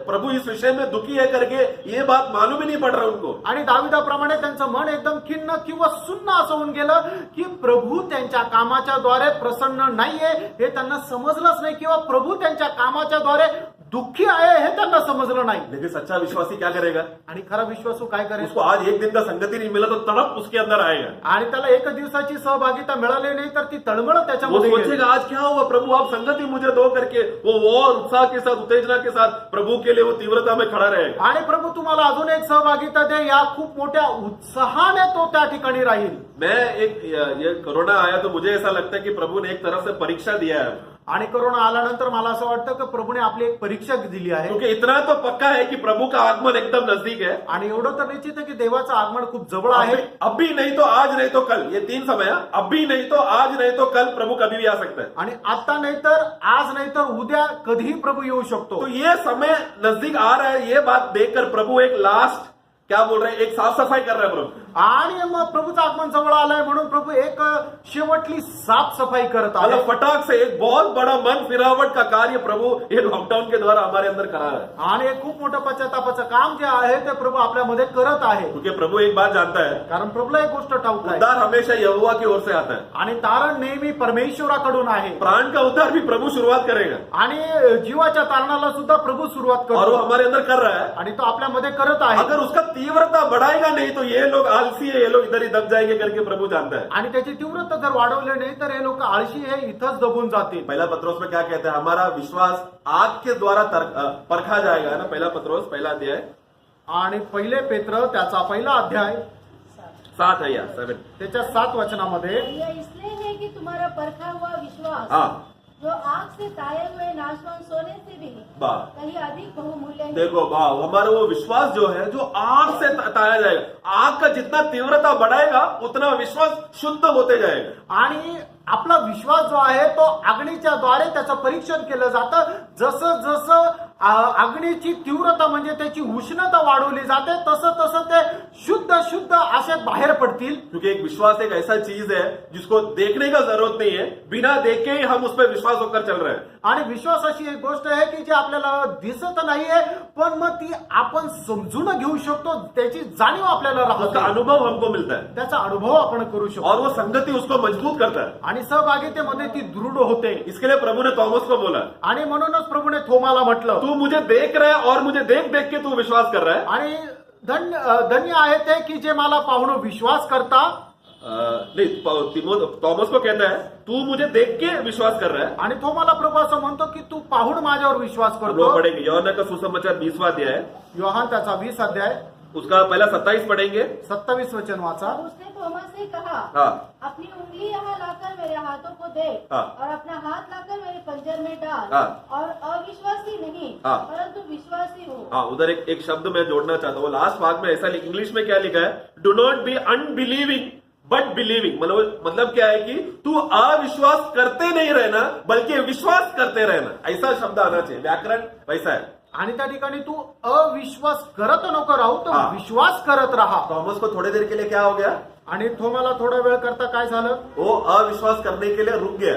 प्रभु इस विषय में दुखी है करके ये बात मालूम ही नहीं पड़ रहा उनको. आणि दाविदाप्रमाणे त्यांचं मन एकदम खिन्न किंवा सुन्न असं होऊन गेलं की प्रभू त्यांच्या कामाच्या द्वारे प्रसन्न नाहीये हे त्यांना समजलंच नाही, किंवा प्रभू त्यांच्या कामाच्या द्वारे दुःखी आहे हे त्यांना समजलं नाही. लेकिन सच्चा विश्वासी क्या करेगा? आणि खरा विश्वासू काय करेल? उसको आज एक दिन का संगति नहीं मिला तो तड़प उसके अंदर आएगा. आणि त्याला एक दिवसाची सहभागिता मिळाली नाही तर ती तळमळ वो त्याच्यामध्ये येईल. सोचेगा आज क्या हुआ प्रभु, आप संगति मुझे दो करके वो और उत्साह के साथ उत्तेजना के साथ प्रभु के लिए वो तीव्रता में खड़ा रहेगा. आणि प्रभू तुम्हाला अजून एक सहभागिता दे, या खूप मोठ्या उत्साहाने तो त्या ठिकाणी राहील. मैं ये कोरोना आया तो मुझे ऐसा लगता है कि प्रभु ने एक तरफ से परीक्षा दिया है. आणि कोरोना आल्यानंतर मला असं वाटतं की प्रभूने आपली एक परीक्षा दिली आहे क्योंकि इतना तो पक्का है कि प्रभु का आगमन एकदम नजदीक है। आणि एवढं तर निश्चित आहे की देवाचं आगमन खूप जवळ आहे अभी नहीं तो आज, नहीं तो कल, ये 3 समय है। अभी नहीं तो आज, नहीं तो कल, प्रभु कभी भी आ सकता है। आणि आता नाही तर आज नाही तर उद्या कधीही प्रभू येऊ शकतो तो ये समय नजदीक आ रहा है, ये बात देखकर प्रभु एक लास्ट क्या बोल रहे हैं, एक साफ सफाई कर रहे हैं प्रभु। आणि मग प्रभूचं आगमन जवळ आलंय म्हणून प्रभू एक शेवटली साफसफाई करत आहे मतलब फटाक से एक बहुत बड़ा मन फिरावट का कार्य प्रभु ये लॉकडाउन के द्वारा हमारे अंदर करा रहा है। आणि एक खूप मोठं पश्चातापाचं काम जे आहे ते प्रभू आपल्यामध्ये करत आहे क्योंकि प्रभु एक बात जानता है, कारण प्रभूला एक गोष्ट ठाऊक आहे उद्धार हमेशा यहोवा की ओर से आता है। आणि तारण नेहमी परमेश्वराकडून आहे प्राण का उद्धार भी प्रभु शुरुआत करेगा आणि जीवाच्या तारणाला सुद्धा प्रभू सुरुवात और वो करतो हमारे अंदर कर रहा है। आणि तो आपल्यामध्ये करत आहे अगर उसका तीव्रता बढ़ाएगा नहीं तो ये लोग आलसी है, ये लोग इधर ही दब जाएंगे करके प्रभु जानता है। आणि त्याची तीव्रता जर वाढवली नाही तर हे लोक आळशी हे इथंच दबून जातील पहला पत्रोस में क्या कहते हैं, हमारा विश्वास आग के द्वारा परखा जाएगा ना। पहला पत्रोस पहला अध्याय आणि पहिले पेत्र त्याचा पहिला अध्याय 7 है या 7। त्याच्या 7 वचनामध्ये यह इसलिए है कि तुम्हारा परखा हुआ विश्वास हाँ जो आग से ताए हुए नाशवान सोने से भी वाह, कहीं अधिक बहुमूल्य है। देखो वाह, हमारा वो विश्वास जो है जो आग से ताया जाएगा। आग का जितना तीव्रता बढ़ाएगा उतना विश्वास शुद्ध होते जाएगा। आणि आपला विश्वास जो आहे तो अग्नीच्या द्वारे त्याचं परीक्षण केलं जातं जसं जसं अग्नीची तीव्रता म्हणजे त्याची उष्णता वाढवली जाते तसं तसं ते शुद्ध शुद्ध असे बाहेर पडतील क्योंकि एक विश्वास एक ऐसा चीज है जिसको देखने का जरूरत नहीं है, बिना देखे ही हम उस पर विश्वास होकर चल रहे हैं। आणि विश्वास अशी एक गोष्ट आहे की जी आपल्याला दिसत नाहीये पण मग ती आपण समजून घेऊ शकतो त्याची जाणीव आपल्याला उसका राहते अनुभव हमको मिलता है त्याचा अनुभव आपण करू और शकतो वो संगति उसको मजबूत करता है। आणि सहभागितेमध्ये ती दृढ होते इसके लिए प्रभु ने थॉमस को बोला, आणि म्हणूनच प्रभूने थोमाला म्हटलं तू मुझे देख रहा है और मुझे देख देख के तू विश्वास कर रहा है। आणि धन्य आहे ते की जे मला पाहून विश्वास करता नहीं, थॉमस को कहता है तू मुझे देख के विश्वास कर रहा है। आणि तो मला प्रभू असं म्हणतो की तू पाहून माझ्यावर विश्वास हम लोग करतो पढ़ेंगे यूहन्ना का सुसमाचार 20वां अध्याय, योहान त्याचा 20 अध्याय उसका पहला 27 पढ़ेंगे। 27 वचन वाचा और उसने थोमस से कहा, हाँ अपनी उंगली यहाँ लाकर मेरे हाथों को देख हाँ। और अपना हाथ लाकर मेरे पंजर में डाल हाँ। और अविश्वासी नहीं हाँ। परंतु विश्वासी हो। हाँ, उधर एक शब्द मैं जोड़ना चाहता हूँ। लास्ट भाग में ऐसा इंग्लिश में क्या लिखा है, do not be unbelieving but believing. मतलब क्या है कि तू अविश्वास करते नहीं रहना बल्कि विश्वास करते रहना, ऐसा शब्द आना चाहिए। व्याकरण वैसा है। आणि त्या ठिकाणी तू अविश्वास करत नको राहू तर हा. विश्वास करत राहा। थॉमस को थोड़ी देर के लिए क्या हो गया, आणि थोमाला थोडा वेळ करता काय झालं, वो अविश्वास करने के लिए रुक गया।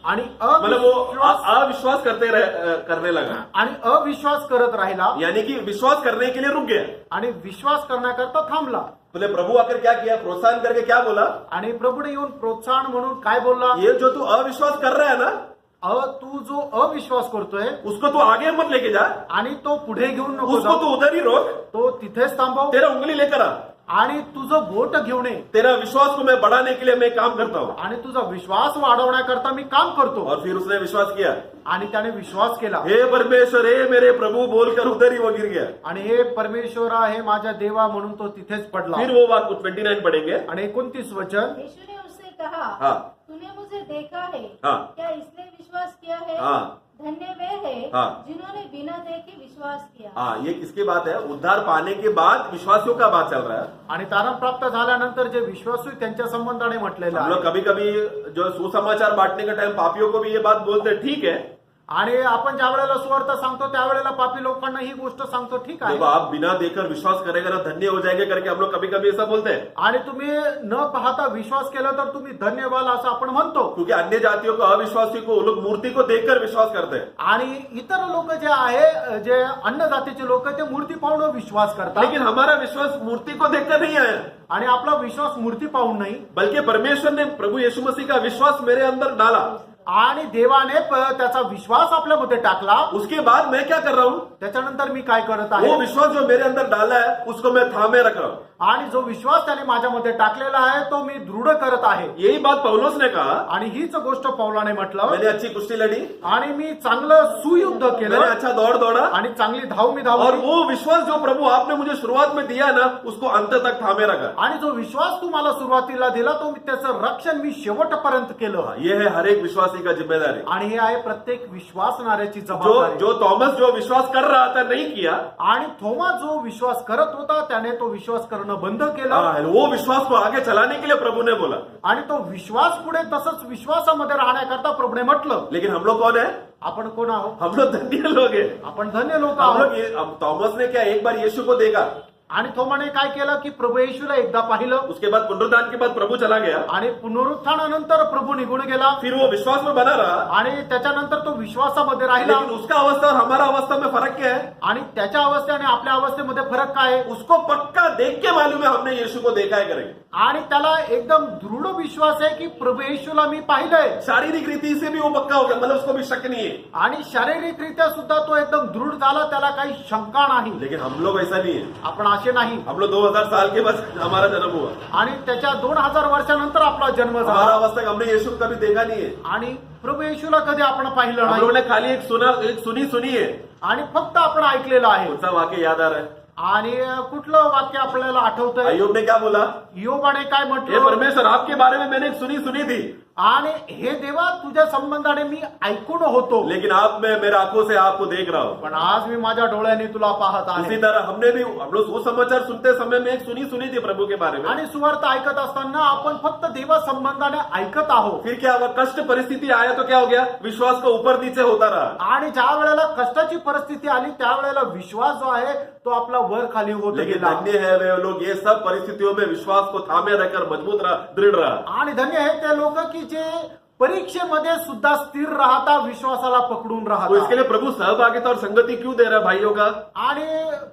आणि मतलब वो अविश्वास अविश्वास करने लगा, आणि अविश्वास करत राहिला यानी कि विश्वास करने के लिए रुक गया। आणि विश्वास करण्याकरता थांबला। बोले प्रभु आकर क्या किया, प्रोत्साहन करके क्या बोला, आणि प्रभूने येऊन प्रोत्साहन म्हणून काय बोलला, ये जो तू अविश्वास कर रहा है ना, तू जो अविश्वास करतोय उसको तू आगे मत लेके जा, आणि तो पुढे घेऊन नको उसको जाऊ, तू उधर ही रोक, तो तिथेच थांबव तेरा उंगली लेकर आ, आणि तुझं बोट घेऊन ये तेरा विश्वास को मैं बढ़ाने के लिए मैं काम करता हूँ। आणि तुझा विश्वास वाढवण्याकरता मी काम करतो। और फिर उसने विश्वास किया, आणि त्याने विश्वास केला हे परमेश्वर हे मेरे प्रभु बोलकर उधर ही वो गिर गया। आणि हे परमेश्वरा हे माझ्या देवा म्हणून तो तिथेच पडला। फिर वो बात 29 पढ़ेंगे। आणि 29 वचन, यीशु ने उससे कहा, हाँ तूने मुझे देखा है, हाँ क्या इसलिए विश्वास किया है? हाँ धन्य वे हैं हाँ। जिन्होंने बिना देखे विश्वास किया। हाँ, ये किसकी बात है, उद्धार पाने के बाद विश्वासियों का बात चल रहा है। आणि तारण प्राप्त झाल्यानंतर जे विश्वासू आहेत त्यांच्या संबंधाने म्हटलेलं हम लोग आहे। कभी कभी जो सुसमाचार बांटने का टाइम पापियों को भी ये बात बोलते हैं, ठीक है, आणि आपण ज्या वेळेला सुवार्थ सांगतो त्यावेळेला पापी लोकांना ही गोष्ट सांगतो, ठीक आहे, देखो आप बिना देखकर विश्वास करेगा ना धन्य हो जाएंगे करके हम लोग कभी कभी ऐसा बोलते हैं, आणि तुम्ही न पाहता विश्वास केला तर तुम्ही धन्य व्हाल असं आपण म्हणतो। क्योंकि अन्य जातियों को अविश्वासी को वो लोग मूर्ति को देखकर विश्वास करते हैं। आणि इतर लोक जे आहे, जे अन्य जातीचे लोक ते मूर्ती पाहून विश्वास करतात, लेकिन हमारा विश्वास मूर्ति को देखकर नहीं आया, आणि आपला विश्वास मूर्ती पाहून नाही, बल्कि परमेश्वर ने प्रभु यीशु मसीह का विश्वास मेरे अंदर डाला। आणि देवाने त्याचा विश्वास आपल्यामध्ये टाकला। उसके बाद मैं क्या कर रहा हूँ, त्याच्यानंतर मी काय करत वो आहे, विश्वास जो मेरे अंदर डाला है उसको मैं थामे रख रहा हूँ। आणि जो विश्वास त्याने माझ्यामध्ये टाकलेला आहे तो मी दृढ करत आहे. यही बात पौलुस ने कहा, आणि हीच गोष्ट पौलाने म्हटलं, मैंने अच्छी कुश्ती लड़ी, आणि मी चांगलं सुयुद्ध मैंने केलं अच्छा दौड़ दौड़ा, आणि चांगली धाव मी और धावली. वो विश्वास जो प्रभु आपने मुझे शुरुआत में दिया ना, उसको अंत तक थामे रखा. आणि जो विश्वास तुम्हाला सुरुवातीला दिला तो मी त्याचं रक्षण मी शेवटपर्यंत केलं. ये है हर एक विश्वासी का जिम्मेदारी. आणि हे आहे प्रत्येक विश्वासणाऱ्याची जो जबाबदारी. जो थॉमस जो विश्वास कर रहा था नहीं किया, आणि थोमा जो विश्वास करत होता त्याने तो विश्वास करणं बंद केलं. वो विश्वास को आगे चलाने के लिए प्रभु ने बोला. आणि तो विश्वास पुढे तसंच विश्वासामध्ये राहण्याकरता प्रभूने म्हटलं. लेकिन हम लोग कौन है? आपण कोण आहोत? हम लोग धन्य लोग हैं. आपण धन्य लोक हम लोग आहोत. अब थॉमस ने क्या एक बार यीशु को देखा, आणि थोमाने काय केलं की प्रभू येशूला एकदा पाहिलं, उसके बाद पुनरुत्थान के बाद प्रभु चला गया, आणि पुनरुत्थानानंतर प्रभू निघून गेला, फिर वो विश्वास में बना रहा. आणि त्याच्यानंतर तो विश्वासामध्ये राहिला. लेकिन उसका अवस्था और हमारा अवस्था में फर्क क्या है? आणि त्याच्या अवस्थे आणि आपल्या अवस्थेमध्ये फरक काय आहे? उसको पक्का देख के मालूम है हमने यीशु को देखा है करेंगे. आणि त्याला एकदम दृढ विश्वास आहे की प्रभू येशूला मी पाहिलंय. शारीरिक रीति से भी वो पक्का हो गया, मतलब उसको भी शक नहीं है. आणि शारीरिकरित्या सुद्धा तो एकदम दृढ झाला, त्याला काही शंका नाही. लेकिन हम लोग ऐसा नहीं है. आपण असे नाही. हम लोग 2000 साल के बाद हमारा जन्म हुआ. आणि त्याच्या 2000 वर्षानंतर आपला जन्म हमारा झाला. अवस्था हमने यीशु को कभी देखा नहीं है. आणि प्रभू येशूला कधी आपण पाहिलं हम लोगों नाही. ने खाली एक सुनी है. आणि फक्त आपण ऐकलेलं आहे. कौन सा वाक्य याद आ रहा है? आणि कुठलं वाक्य आपल्याला आठवतंय? अय्यूब ने क्या बोला? योबाने काय हे म्हटलं? परमेश्वर आपके बारे में मैंने एक सुनी थी, आणि हे देवा तुझ्या संबंधाने मी ऐकून होतो, लेकिन आप मैं मेरे आंखों से आपको देख रहा हूँ. पण आज मी माझ्या डोळ्याने तुला पाहत उसी आहे. तरह हमने भी हम लोग सुसमाचार सुनते समय में एक सुनी थी प्रभु के बारे में. आणि सुवार्थ ऐकत असताना आपण फक्त देवा संबंधाने ऐकत आहोत. फिर क्या हुआ? कष्ट परिस्थिति आया तो क्या हो गया? विश्वास को ऊपर नीचे होता रहा. आणि ज्या वेळेला कष्टाची परिस्थिती आली त्यावेळेला विश्वास जो आहे तो आपला वर खाली होत लेकिन गेला. धन्य है वे लोग ये सब परिस्थितियों में विश्वास को थामे रहकर मजबूत रहा, दृढ़ रहा. आणि धन्य आहे ते लोक की जे परीक्षेमध्ये सुद्धा स्थिर राहता, विश्वासाला पकडून तो राहता. इसके लिए प्रभु सहभागिता और संगति क्यों दे रहा है भाइयों का? आणि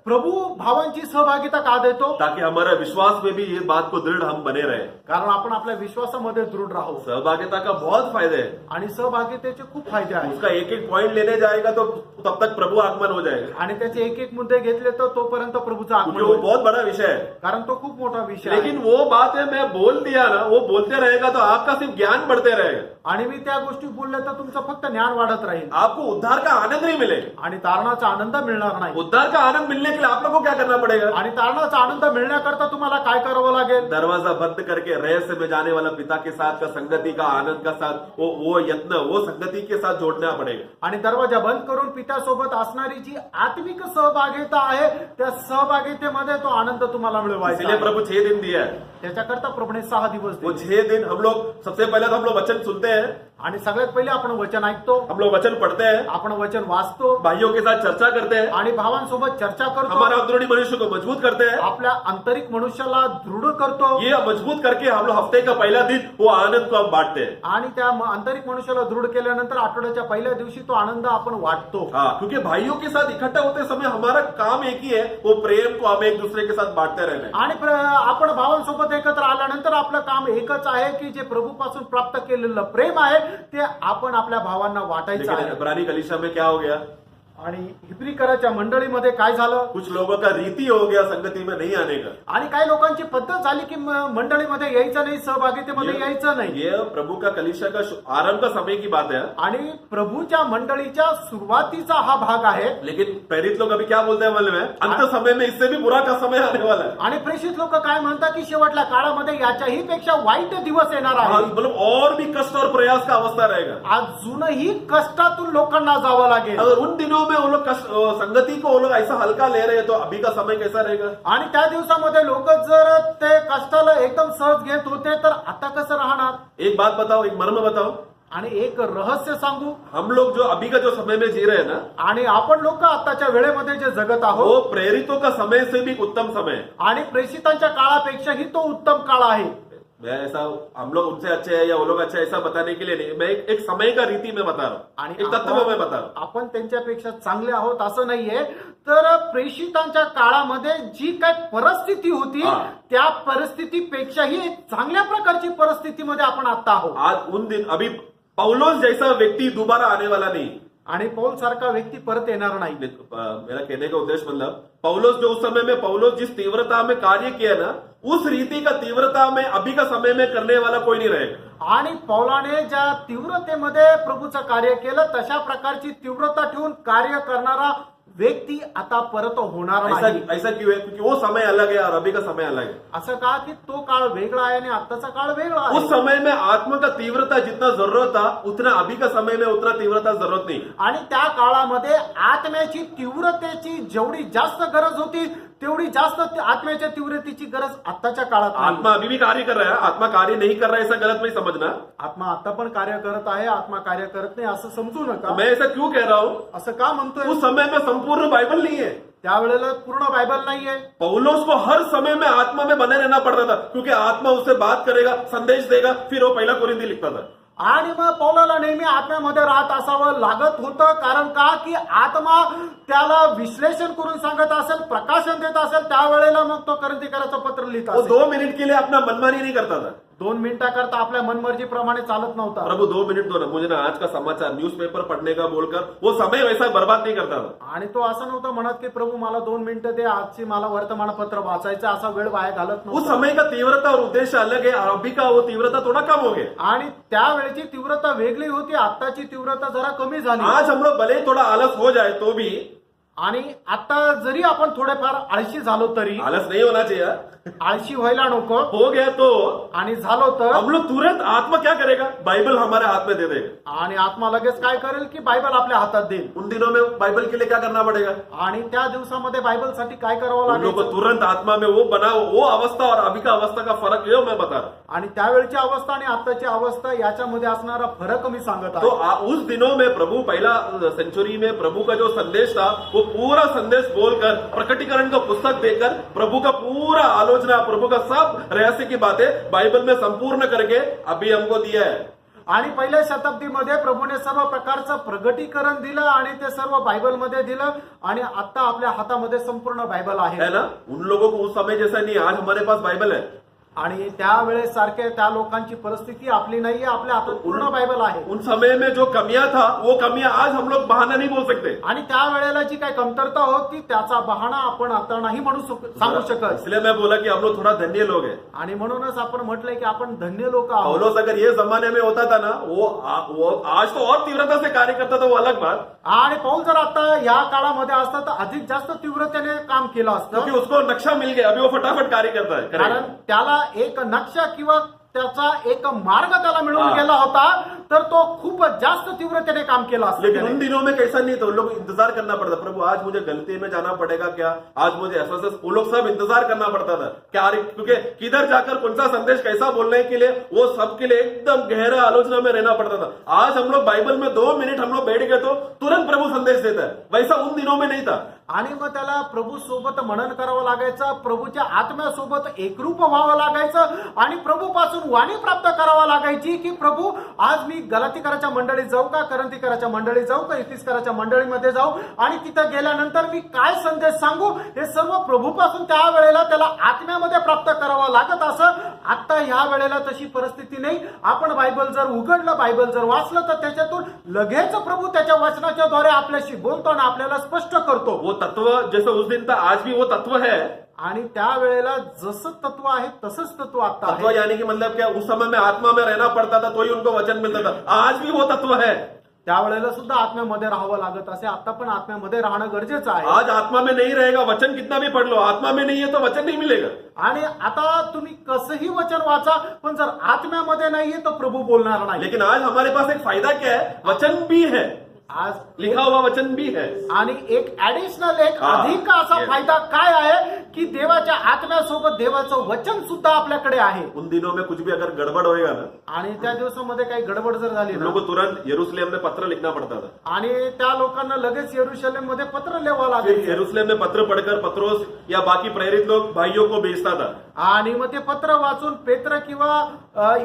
प्रभू भावांची सहभागिता का देतो? ताकि हमारा विश्वास में भी ये बात को दृढ़ हम बने रहे. कारण आपण आपल्या विश्वासामध्ये दृढ राहू. सहभागिता का बहुत फायदे है. आणि सहभागितेचे खूप फायदे आहेत. उसका एक एक पॉइंट लेने जाएगा तो तब तक प्रभु आगमन हो जाएगा, आणि त्याचे एक एक मुद्दे घेतले तर तोपर्यंत प्रभूचा आगमन क्योंकि वो होईल. बहुत बड़ा विषय है. कारण तो खूप मोठा विषय आहे. लेकिन वो बात है, मैं बोल दिया ना, वो बोलते रहेगा तो आपका सिर्फ ज्ञान बढ़ते रहेगा. आणि मी त्या गोष्टी बोलले तर तुमचं फक्त ज्ञान वाढत राहील आपको उद्धार का आनंद नहीं मिलेगा. आणि तारणाचा आनंद मिळणार नाही. उद्धार का आनंद मिलने के लिए आप लोगों को क्या करना पड़ेगा? आणि तारणाचा आनंद मिळण्याकरता तुम्हाला काय करावं लागेल? दरवाजा बंद करके रहस्य में जाने वाला पिता के साथ का संगति का आनंद का साथ वो यत्न वो संगति के साथ जोड़ना पड़ेगा. आणि दरवाजा बंद करून पित्यासोबत असणारी जी आत्मिक सहभागिता आहे त्या सहभागितेमध्ये तो आनंद तुम्हाला मिळवायचा इसलिए आहे. प्रभु 6 दिन दिया है. त्याच्याकरता प्रभूने 6 दिवस वो दिले. 6 दिन हम लोग सबसे पहले तो हम लोग वचन सुनते हैं, आणि सगळ्यात पहिले आपण वचन ऐकतो, हम लोग वचन पढ़ते हैं, आपण वचन वाचतो, भाइयों के साथ चर्चा करते हैं, आणि भावांसोबत चर्चा करतो, हमारा अंदरूनी मनुष्य को मजबूत करते हैं. आपल्या आंतरिक मनुष्याला दृढ करतो, ये मजबूत करके हम लोग हफ्ते का पहला दिन वो आनंद को हम बांटते हैं. आणि त्या आंतरिक मनुष्याला दृढ केल्यानंतर आठवड्याच्या पहिल्या दिवशी तो आनंद आपण वाटतो. हाँ, क्योंकि भाइयों के साथ इकट्ठा होते समय हमारा काम एक ही है, वो प्रेम को हम एक दूसरे के साथ बांटते रहना है. आणि आपण भावांसोबत एकत्र आल्यानंतर आपलं काम एकच आहे की जे प्रभूपासून प्राप्त केलेलं प्रेम आहे ते आपण आपल्या भावांना वाटायचं लेकिन आहे. इब्रानी कलीसिया में क्या हो गया? आणि हिब्रीकराच्या मंडळीमध्ये काय झालं? कुछ लोगों का रीति हो गया संगति में नहीं आने का. आणि काही लोकांची पद्धत झाली की मंडळीमध्ये यायचं नाही, सहभागितेमध्ये यायचं नाही. ये प्रभु का कलीसिया का आरंभ का समय की बात है. आणि प्रभूच्या मंडळीच्या सुरुवातीचा हा भाग आहे. लेकिन प्रेरित लोग अभी क्या बोलते हैं मालूम है? अंत समय में इससे भी बुरा का समय आने वाला है. आणि प्रेषित लोक काय म्हणतात की शेवटल्या काळामध्ये याच्याही पेक्षा वाईट दिवस येणार हाँ, आहे. मतलब और भी कष्ट और प्रयास का अवस्था रहेगा. अजूनही कष्टातून लोकांना जावं लागेल. अगर उन दिनों में वो लोग संगति को वो लोग ऐसा हल्का ले रहे हैं तो अभी का समय कैसा रहेगा? आणि त्या दिवसामध्ये लोक जर ते कष्टाला एकदम सहज घेत होते तर आता कसं राहणार? एक बात बताओ, एक मर्म बताओ. आणि एक रहस्य सांगू, हम लोग जो अभी का जो समय में जी रहे हैं ना, आणि आपण लोक आताच्या वेळेमध्ये जे जगत आहोत वो प्रेरितों का समय से भी उत्तम समय है. आणि प्रेषितांच्या काळापेक्षाही तो उत्तम काळ आहे. मैं ऐसा हम लोग उनसे अच्छे हैं या वो लोग अच्छे हैं ऐसा बताने के लिए नहीं, मैं एक समय का रीति में बता रहा हूँ, आणि एक तत्व में बता रहा हूँ. आपण त्यांच्यापेक्षा चांगले आहोत असं नाहीये. तर प्रेषितांच्या काळामध्ये जी काय परिस्थिती होती हा. त्या परिस्थितीपेक्षाही एक चांगल्या प्रकारची परिस्थितीमध्ये आपण आता आहोत. आज उन दिन अभी पौलोस जैसा व्यक्ति दोबारा आने वाला नहीं. आणि पौल सारखा व्यक्ती परत येणार नाही. मेरा कहने का उद्देश्य मतलब पौलुस जो उस समय में पौलुस जिस तीव्रता में कार्य किया ना, उस रीति का तीव्रता में अभी का समय में करने वाला कोई नहीं रहेगा. आणि पौलाने ज्या तीव्रतेमध्ये प्रभूचं कार्य केलं तशा प्रकारची तीव्रता ठेवून कार्य करणारा व्यक्ती आता परत होणार नाही. ऐसा क्यों है? क्योंकि वो समय अलग है और अभी का समय अलग है. असं का की तो काळ वेगळा आहे आणि आत्ताचा काळ वेगळा आहे. उस समय में आत्मा का तीव्रता जितना जरूरत था उतना अभी का समय में उतना तीव्रता जरूरत नहीं. आणि त्या काळामध्ये आत्म्याची तीव्रतेची जेवढी जास्त गरज होती तेवढी जास्त आत्म्याच्या तीव्रतेची गरज आत्ताच्या काळात नाही. आत्मा अभी भी कार्य कर रहा है, आत्मा कार्य नहीं कर रहा है ऐसा गलत नहीं समझना. आत्मा आता पण कार्य करत आहे, आत्मा कार्य करत नाही असं समजू नका. मैं ऐसा क्यों कह रहा हूं? असं का म्हणतोय? उस समय में संपूर्ण बाइबल नहीं है. त्यावेळेला पूर्ण बायबल नाहीये. पौलुस को हर समय में आत्मा में बने रहना पड़ता था क्योंकि आत्मा उससे बात करेगा, संदेश देगा, फिर वो पहला कोरिंथी लिखता था. आणि मग पौलाला नेहमी आत्म्यामध्ये राहत असावं लागत होतं. कारण का की आत्मा त्याला विश्लेषण करून सांगत असेल, प्रकाशन देत असेल, त्यावेळेला मग तो कोरिन्थीकराचं पत्र लिहित वो असेल. 2 मिनट के लिए अपना मनमानी नहीं करता था. 2 मिनिटाकरता आपल्या मनमर्जीप्रमाणे चालत नव्हता. प्रभु 2 मिनट दो ना, मुझे ना आज का समाचार न्यूज़पेपर पढ़ने का बोलकर वो समय वैसा बर्बाद नहीं करता था. आणि तो असं नव्हतं म्हणत की प्रभू मला 2 मिनिटं दे, आजची मला वर्तमानपत्र वाचायचं, असा वेळ वाया घालत उस नव्हता. समय का तीव्रता और उद्देश्य अलग है, अभी का वो तीव्रता थोड़ा कम हो गया. आणि त्यावेळेची तीव्रता वेगळी होती, आत्ताची तीव्रता जरा कमी झाली. आज हम लोग भले ही थोड़ा आलस हो जाए तो भी, आणि आता जरी आपण थोडेफार आळशी झालो तरी, आलस नहीं होना चाहिए. आळशी व्हायला नको. हो गया तो आणि झालो तर हम लोग तुरंत आत्मा क्या करेगा? बाइबल हमारे हाथ में दे देगा. आणि आत्मा लगेच काय करेल की बायबल आपल्या हातात देईल. उन दिनों में बाइबल के लिए क्या करना पड़ेगा? आणि त्या दिवसामध्ये बायबलसाठी काय करावं उन लोगों को लागेल? तुरंत आत्मा में वो बना, वो अवस्था और अभी का अवस्था का फर्क ये मैं बता रहा हूं. आणि त्यावेळची अवस्था आणि आत्ताची अवस्था याच्यामध्ये असणारा फरक मी सांगत तो आहे. उस दिनों में प्रभु पहला सेंचुरी में प्रभु का जो संदेश था वो पूरा संदेश बोलकर, प्रकटीकरण का पुस्तक देकर प्रभु का पूरा आलोचना, प्रभु का सब रहस्य की बातें बाइबल में संपूर्ण करके अभी हमको दिया है. आणि पहिल्या शताब्दीमध्ये प्रभूने सर्व प्रकारचं प्रगटीकरण दिलं आणि ते सर्व बायबलमध्ये दिलं. आणि आता आपल्या हातामध्ये संपूर्ण बायबल आहे. है ना? उन लोगों को उस समय जैसा नहीं, आज हमारे पास बाइबल है. आणि त्यावेळेस सारखे त्या लोकांची परिस्थिती आपली नाहीये, आपल्या हातात पूर्ण बायबल आहे. उन समय में जो कमियां था वो कमियां आज हम लोग बहाना नहीं बोल सकते. आणि त्यावेळेला जी काही कमतरता होती त्याचा बहाणा आपण आता नाही सांगू शकत. इसलिए मैं बोला कि हम लोग थोड़ा धन्य लोग हैं. आणि म्हणूनच आपण म्हटलंय की आपण धन्य लोक आहोत. पौलुस अगर ये जमाने में होता था ना, वो आज तो और तीव्रता से कार्य करता था, वो अलग बात. आणि पौल जर आता या काळामध्ये असता तर अधिक जास्त तीव्रतेने काम केलं क्योंकि असतं. उसको नक्शा मिल गया, अभी वो फटाफट कार्य करता है. कारण त्याला एक नक्षा किंवा त्याचा एक मार्ग त्याला मिळून हा. गेला होता, तर तो खूप जास्त तीव्रतेने काम केलं असतं लेकिन उन त्याने. दिनों में कैसा नहीं था. उन लोग इंतजार करना पड़ता. प्रभु आज मुझे गलती में जाना पड़ेगा क्या? आज मुझे ऐसा, वो लोग सब इंतजार करना पड़ता था क्या, क्योंकि किधर जाकर कौन सा संदेश कैसा बोलने के लिए, वो सबके लिए एकदम गहरा आलोचना में रहना पड़ता था. आज हम लोग बाइबल में 2 मिनट हम लोग बैठ गए तो तुरंत प्रभु संदेश देता है. वैसा उन दिनों में नहीं था. आणि मग त्याला प्रभू सोबत मनन करावं लागायचं, प्रभूच्या आत्म्यासोबत एकरूप व्हावं लागायचं आणि प्रभूपासून वाणी प्राप्त करावा लागायची की प्रभू आज मी गलातीकराच्या मंडळीत जाऊ का, करंथीकराच्या मंडळीत जाऊ का, इफिसकराच्या मंडळीमध्ये जाऊ आणि तिथं गेल्यानंतर मी काय संदेश सांगू, हे सर्व प्रभूपासून त्या वेळेला त्याला आत्म्यामध्ये प्राप्त करावं लागत असं. आता ह्या वेळेला तशी परिस्थिती नाही. आपण बायबल जर उघडलं, बायबल जर वाचलं तर त्याच्यातून लगेच प्रभू त्याच्या वचनाच्या द्वारे आपल्याशी बोलतो आणि आपल्याला स्पष्ट करतो. वो तत्व जैसे उस दिन था आज भी वो तत्व है. आणि त्यावेळेला जसं तत्व आहे तसंच तत्व आता तत्व आहे. यानी कि मतलब क्या, उस समय में आत्मा में रहना पड़ता था तो ही उनको वचन मिलता था. आज भी वो तत्व है. त्यावेळेला सुद्धा आत्म्यामध्ये राहावं लागत असे. आता पण आत्म्यामध्ये राहणं गरजेचं आहे. आज आत्मा में नहीं रहेगा, वचन कितना भी पढ़ लो, आत्मा में नहीं है तो वचन नहीं मिलेगा. आणि आता तुम्ही कसंही वचन वाचा, पण जर आत्म्यामध्ये नाहीये तर प्रभू बोलणार नाही. लेकिन आज हमारे पास एक फायदा क्या है? वचन भी है, आज लिखा हुआ वचन भी है. आणि एक ऍडिशनल एक हा. अधिक असा Yes. फायदा काय आहे की देवाच्या आत्म्यासोबत देवाचं वचन सुद्धा आपल्याकडे आहे. उन दिनों में कुछ भी अगर गड़बड़ होएगा ना, आणि त्या दिवसामध्ये काही गडबड जर झाली उन ना, लोगों को तुरंत यरूशलेम में पत्र लिखना पड़ता था. आणि त्या लोकांना लगेच यरूशलेम मध्ये पत्र लिहावं फिर लागेल. यरूशलेम में पत्र पढ़कर पत्रोस या बाकी प्रेरित लोग भाइयों को भेजता था. आणि मग ते पत्र वाचून पेत्र किंवा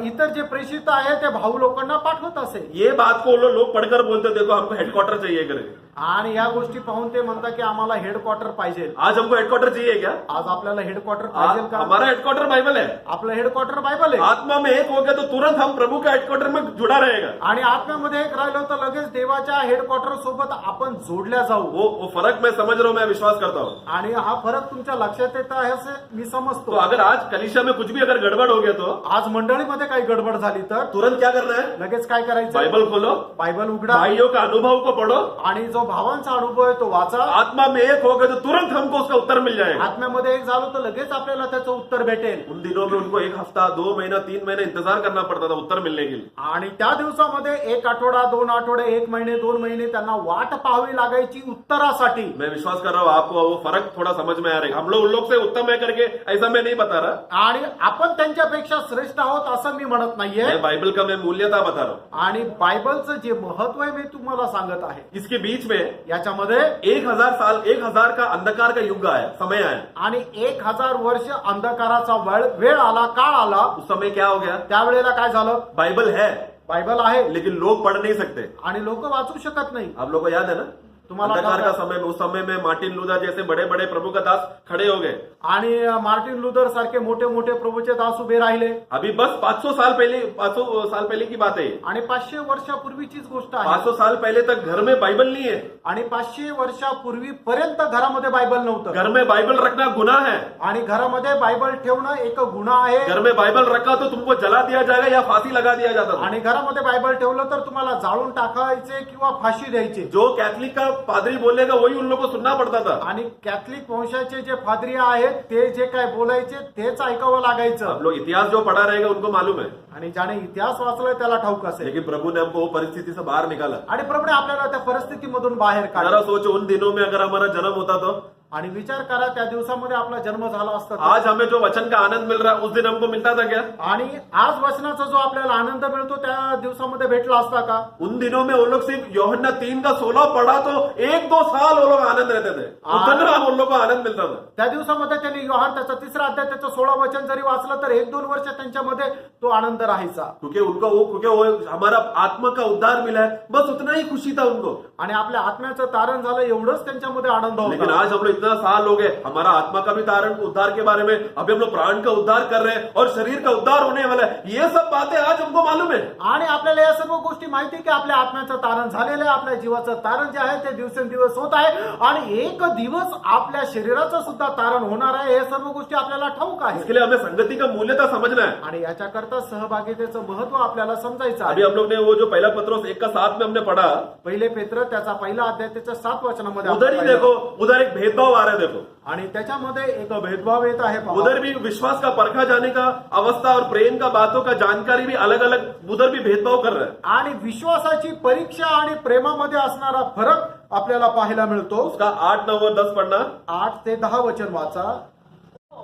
इतर जे प्रेषित आहे ते भाऊ लोकांना पाठवत असे. ये बात को लोग पढ़कर बोलते, देखो हमको हेडक्वार्टर चाहिए करके. आणि या गोष्टी पाहून ते म्हणतात की आम्हाला हेडक्वार्टर पाहिजे. आज हमको हेडक्वार्टर चाहिए क्या? आज आपल्याला हेडक्वार्टर पाहिजे का? हमारा हेडक्वार्टर बाइबल है. आपलं हेडक्वार्टर बायबल आहे. आत्मा में एक हो गया तो तुरंत हम प्रभु के हेडक्वार्टर में जुड़ा रहेगा. आणि आत्म्यामध्ये एक राहिलो तर लगेच देवाच्या हेडक्वार्टर सोबत आपण जोडल्या जाऊ. वो फर्क मैं समझ रहा हूँ, मैं विश्वास करता हूँ. आणि हा फरक तुमच्या लक्षात येत आहे असे मी तो समजतो. अगर आज कलीसिया में कुछ भी अगर गड़बड़ हो गया तो आज मंडळीमध्ये काही गडबड झाली तर तुरंत क्या करना है? लगेच काय करायचं? बाइबल खोलो, बायबल उघडा भाइयों का अनुभव को पढ़ो. आणि जो भावांचा अनुभव आहे तो वाचा. आत्मा में एक हो गए तो तुरंत हमको उसका उत्तर मिल जाएगा. आत्म्यामध्ये एक झालो तर लगेच आपल्याला त्याचं उत्तर भेटेल. उन दिनों में उनको 1 हफ्ता 2 महीना 3 महीने इंतजार करना पड़ता था उत्तर मिलने के लिए. आणि त्या दिवसामध्ये 1 आठवडा 2 आठवडे 1 महिने 2 महिने त्यांना वाट पाहावी लागायची उत्तरासाठी. मैं विश्वास कर रहा हूँ आपको वो फर्क थोड़ा समझ में आ रहा है. हम लोग उन लोग से उत्तम है करके ऐसा मैं नहीं बता रहा. आणि आपण त्यांच्यापेक्षा श्रेष्ठ आहोत असं मी म्हणत नाहीये. मैं बाइबल का मैं मूल्यता बता रहा हूँ. आणि बायबलचं जे महत्व आहे मी तुम्हाला सांगत आहे. इसके बीच में याच्यामध्ये 1000 साल 1000 का अंधकार का युग आया, समय आया. आणि 1000 वर्ष अंधकाराचा वेळ आला, काळ आला. उस समय क्या हो गया? त्यावेळेला काय झालं? बाइबल है बायबल आहे लेकिन लोग पढ़ नहीं सकते. आणि लोक वाचू शकत नाही. आप लोग को याद है ना? तुम्हाला अंधकार का आठवतं? समय में उस समय में मार्टिन लूथर जैसे बड़े बड़े प्रभु का दास खड़े हो गए. आणि मार्टिन लुथर सारखे मोठे मोठे प्रभूचे दास उभे राहिले. अभी बस 500 साल पहले की बात है. आणि 500 वर्षापूर्वीचीच गोष्ट आहे. 500 साल पहले तक घर में बाइबल नहीं है. आणि 500 वर्षापूर्वी पर्यंत घरामध्ये बायबल नव्हतं. घर में बाइबल रखना गुनाह है. आणि घरामध्ये बायबल ठेवणं एक गुन्हा आहे. घर में बाइबल रखा तो तुमको जला दिया जाएगा या फांसी लगा दिया जाता था. आणि घरामध्ये बायबल ठेवलं तर तुम्हाला जाळून टाकायचे किंवा फाशी द्यायची. जो कैथलिक का पादरी बोलेगा वही उन लोगों को सुनना पड़ता था. आणि कॅथलिक वंशाचे जे फादरी आहेत ते जे काय बोलायचे तेच ऐकावं लागायचं. आप लोग इतिहास जो पढ़ा रहेगा उनको मालूम है. आणि ज्याने इतिहास वाचलाय त्याला ठाऊक असेल. लेकिन प्रभु ने हमको वो परिस्थिति से बाहर निकाला. आणि प्रभुने आपल्याला त्या परिस्थितीमधून बाहेर जरा काढलं. सोचो उन दिनों में अगर हमारा जन्म होता तो आणि विचार करा त्या दिवसामध्ये आपला जन्म झाला असता तर. आज हमें जो वचन का आनंद मिल रहा है उस दिन हमको मिलता था क्या? आणि आज वचनाचा जो आपल्याला आनंद मिळतो त्या दिवसामध्ये भेटला असता का? उन दिनों में वो लोग सिर्फ यूहन्ना 3 का 16 पढ़ा तो 1-2 साल वो लोग आनंद रहते थे. उतना उन लोग को आनंद मिलता था. त्या दिवसामध्ये त्यांनी योहान त्याचा 3रा अध्याय त्याचं 16 वचन जरी वाचलं तर 1-2 वर्ष त्यांच्यामध्ये तो आनंद राहायचा. क्योंकि वो हमारा आत्मा का उद्धार मिला है, बस उतना ही खुशी था उनको. आणि आपल्या आत्म्याचं तारण झालं एवढंच त्यांच्यामध्ये आनंद लेकिन होता. आज हम लोग इतना साल हो गए, हमारा आत्मा का भी तारण उद्धार के बारे में, अभी हम लोग प्राण का उद्धार कर रहे हैं और शरीर का उद्धार होने वाला है. ये सब बातें आज हमको मालूम है. आणि आपल्याला या सर्व गोष्टी माहिती की आपल्या आत्म्याचं तारण झालेलं आहे. आपल्या जीवाचं तारण जे आहे ते दिवसेंदिवस होत आहे. आणि एक दिवस आपल्या शरीराचं सुद्धा तारण होणार आहे. हे सर्व गोष्टी आपल्याला ठाऊक आहे. इसके लिए हमें संगति का मूल्यता समझना है. आणि याच्याकरता सहभागितेचं महत्व आपल्याला समजायचं अभी आहे. हम लोग ने वो जो पहला पत्रोस 1:7 में हमने पढ़ा, पहिले पेत्र त्याचा पहिला अध्याय त्याच्या 7 वचनामध्ये उधर आपण ही पाहिलं. देखो, उधर एक भेदभाव आ रहा है. देखो आणि त्याच्यामध्ये एक भेदभाव येत आहे. पहा. उधर भी विश्वास का परखा जाने का अवस्था और प्रेम का बातों का जानकारी भी अलग अलग उधर भी भेदभाव कर रहा है. आणि विश्वासाची परीक्षा आणि प्रेमामध्ये असणारा फरक आपल्याला पाहायला मिळतो. उसका 8, 9 और 10 पढ़ना. 8 ते 10 वचन वाचा.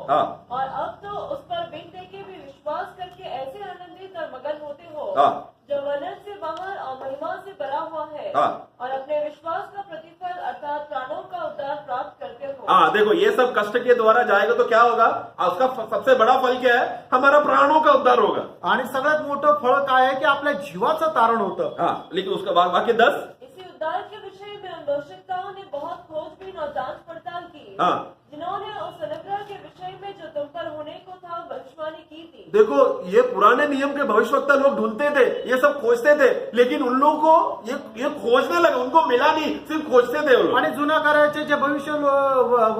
हाँ. और अब तो उस पर बिन देखे भी विश्वास करके ऐसे आनंदित और मगन होते हो हाँ. जो वर्णन से बाहर और महिमा से भरा हुआ है. हाँ. और अपने विश्वास का प्रतिफल अर्थात प्राणों का उद्धार प्राप्त करते हो. हाँ देखो, ये सब कष्ट के द्वारा जाएगा तो क्या होगा? उसका सबसे बड़ा फल क्या है? हमारा प्राणों का उद्धार होगा. आणि सगळ्यात मोठं फळ काय आहे की आपल्या जीवाचं तारण होतं. हाँ, लेकिन उसका वाक्य 10. इसी उद्धार के विषय में उन भविष्यताओं ने बहुत खोजबीन और जांच पड़ताल की. हाँ. जिन्होंने उस अनुग्रह के विषय में जो तुम पर होने को था भविष्यवाणी की थी. देखो, ये पुराने नियम के भविष्यवक्ता लोग ढूंढते थे, ये सब खोजते थे, लेकिन उन लोगों को ये खोजने लगा, उनको मिला नहीं, सिर्फ खोजते थे वो लोग. आणि जुन्या करायचे जे भविष्य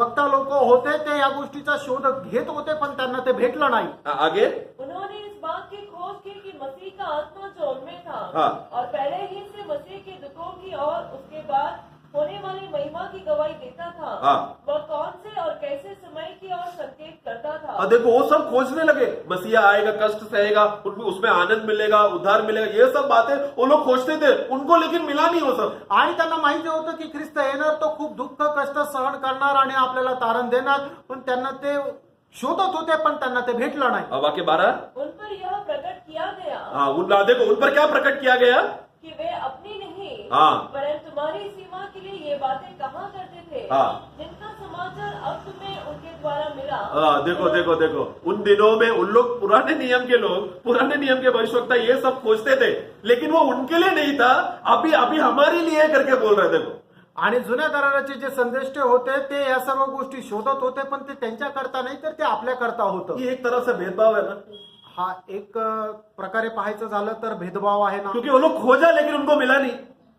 वक्ता लोक होते ते या गोष्टीचा शोध घेत होते पण त्यांना ते भेटलं नाही. आगे. उन्होंने इस बात की खोज की कि मसीह का आत्मा जो उनमें था. हाँ. और पहले ही से मसीह के दुखों की और उसके बाद होने वाली महिमा की गवाही देता था. हाँ. वह कौन से और कैसे समय की ओर संकेत करता था. देखो, वो सब खोजने लगे. मसीहा आएगा, कष्ट सहेगा, उसमें आनंद मिलेगा, उद्धार मिलेगा, ये सब बातें वो लोग खोजते थे. उनको लेकिन मिला नहीं वो सब. आणि त्यांना माहिती होतं की ख्रिस्त येणार, तो खूप दुःख कष्ट सहन करणार आणि आपल्याला तारण देणार, पण त्यांना ते शोधत होते पण त्यांना ते भेटलं नाही. वाक्य 12. उन पर यह प्रकट किया गया. हाँ, देखो उन पर क्या प्रकट किया गया कि वे अपनी नहीं. हाँ. परंतु तुम्हारी सीमा के लिए ये बातें कहा करते थे. हाँ. जिनका समाचार अब तुम्हें उनके द्वारा मिला. देखो उन दिनों में उन लोग पुराने नियम के भविष्यवक्ता ये सब खोजते थे, लेकिन वो उनके लिए नहीं था, अभी हमारे लिए करके बोल रहे. देखो आणि जुन्या कराराचे जे संदेष्टे होते ते या सर्व गोष्टी शोधत होते, पण ते त्यांच्या करता नाही तर ते आपल्या करता होतं. ये एक तरह से भेदभाव है ना, हा एक प्रकारे पाहायचं झालं तर भेदभाव आहे ना. क्योंकि वो लोग खोजा लेकिन उनको मिला नहीं.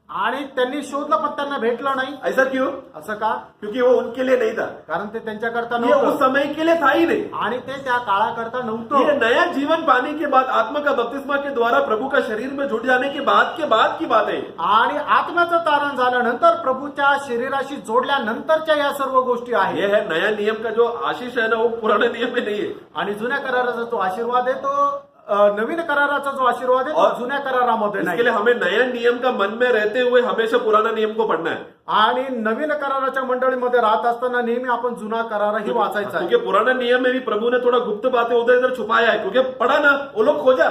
आणि त्यांनी शोधलं पण त्यांना भेटलं नाही. ऐसा क्यों? असं का? क्योंकि वो उनके लिए नहीं था, कारण ते त्यांच्याकरता ये उस नव्हतं समय के लिए था ही नहीं. आणि ते त्या काळाकरता ये नव्हतं. नया जीवन पाने के बाद, आत्मा का बपतिस्मा के द्वारा प्रभु का शरीर में जुट जाने के बाद की बात है. आणि आत्म्याचं तारण झाल्यानंतर प्रभूच्या शरीराशी जोडल्यानंतरच्या या सर्व गोष्टी आहेत. ये है नया नियम का जो आशीष है ना, वो पुराने नियम में नहीं है. आणि जुन्या कराराचा जो आशीर्वाद आहे तो नवीन कराराचा जो आशीर्वाद आहे तो और जुन्या करारामध्ये इसके नाही. लिए हमें नया नियम का मन में रहते हुए हमेशा पुराना नियम को पढ़ना है. आणि नवीन कराराच्या मंडळीमध्ये राहत असताना नेहमी आपण जुना करारही वाचायचा आहे. क्योंकि पुराने नियम में भी प्रभु ने थोड़ा गुप्त बातें उधर इधर छुपाया है. क्योंकि पढ़ा ना, वो लोग खोजा,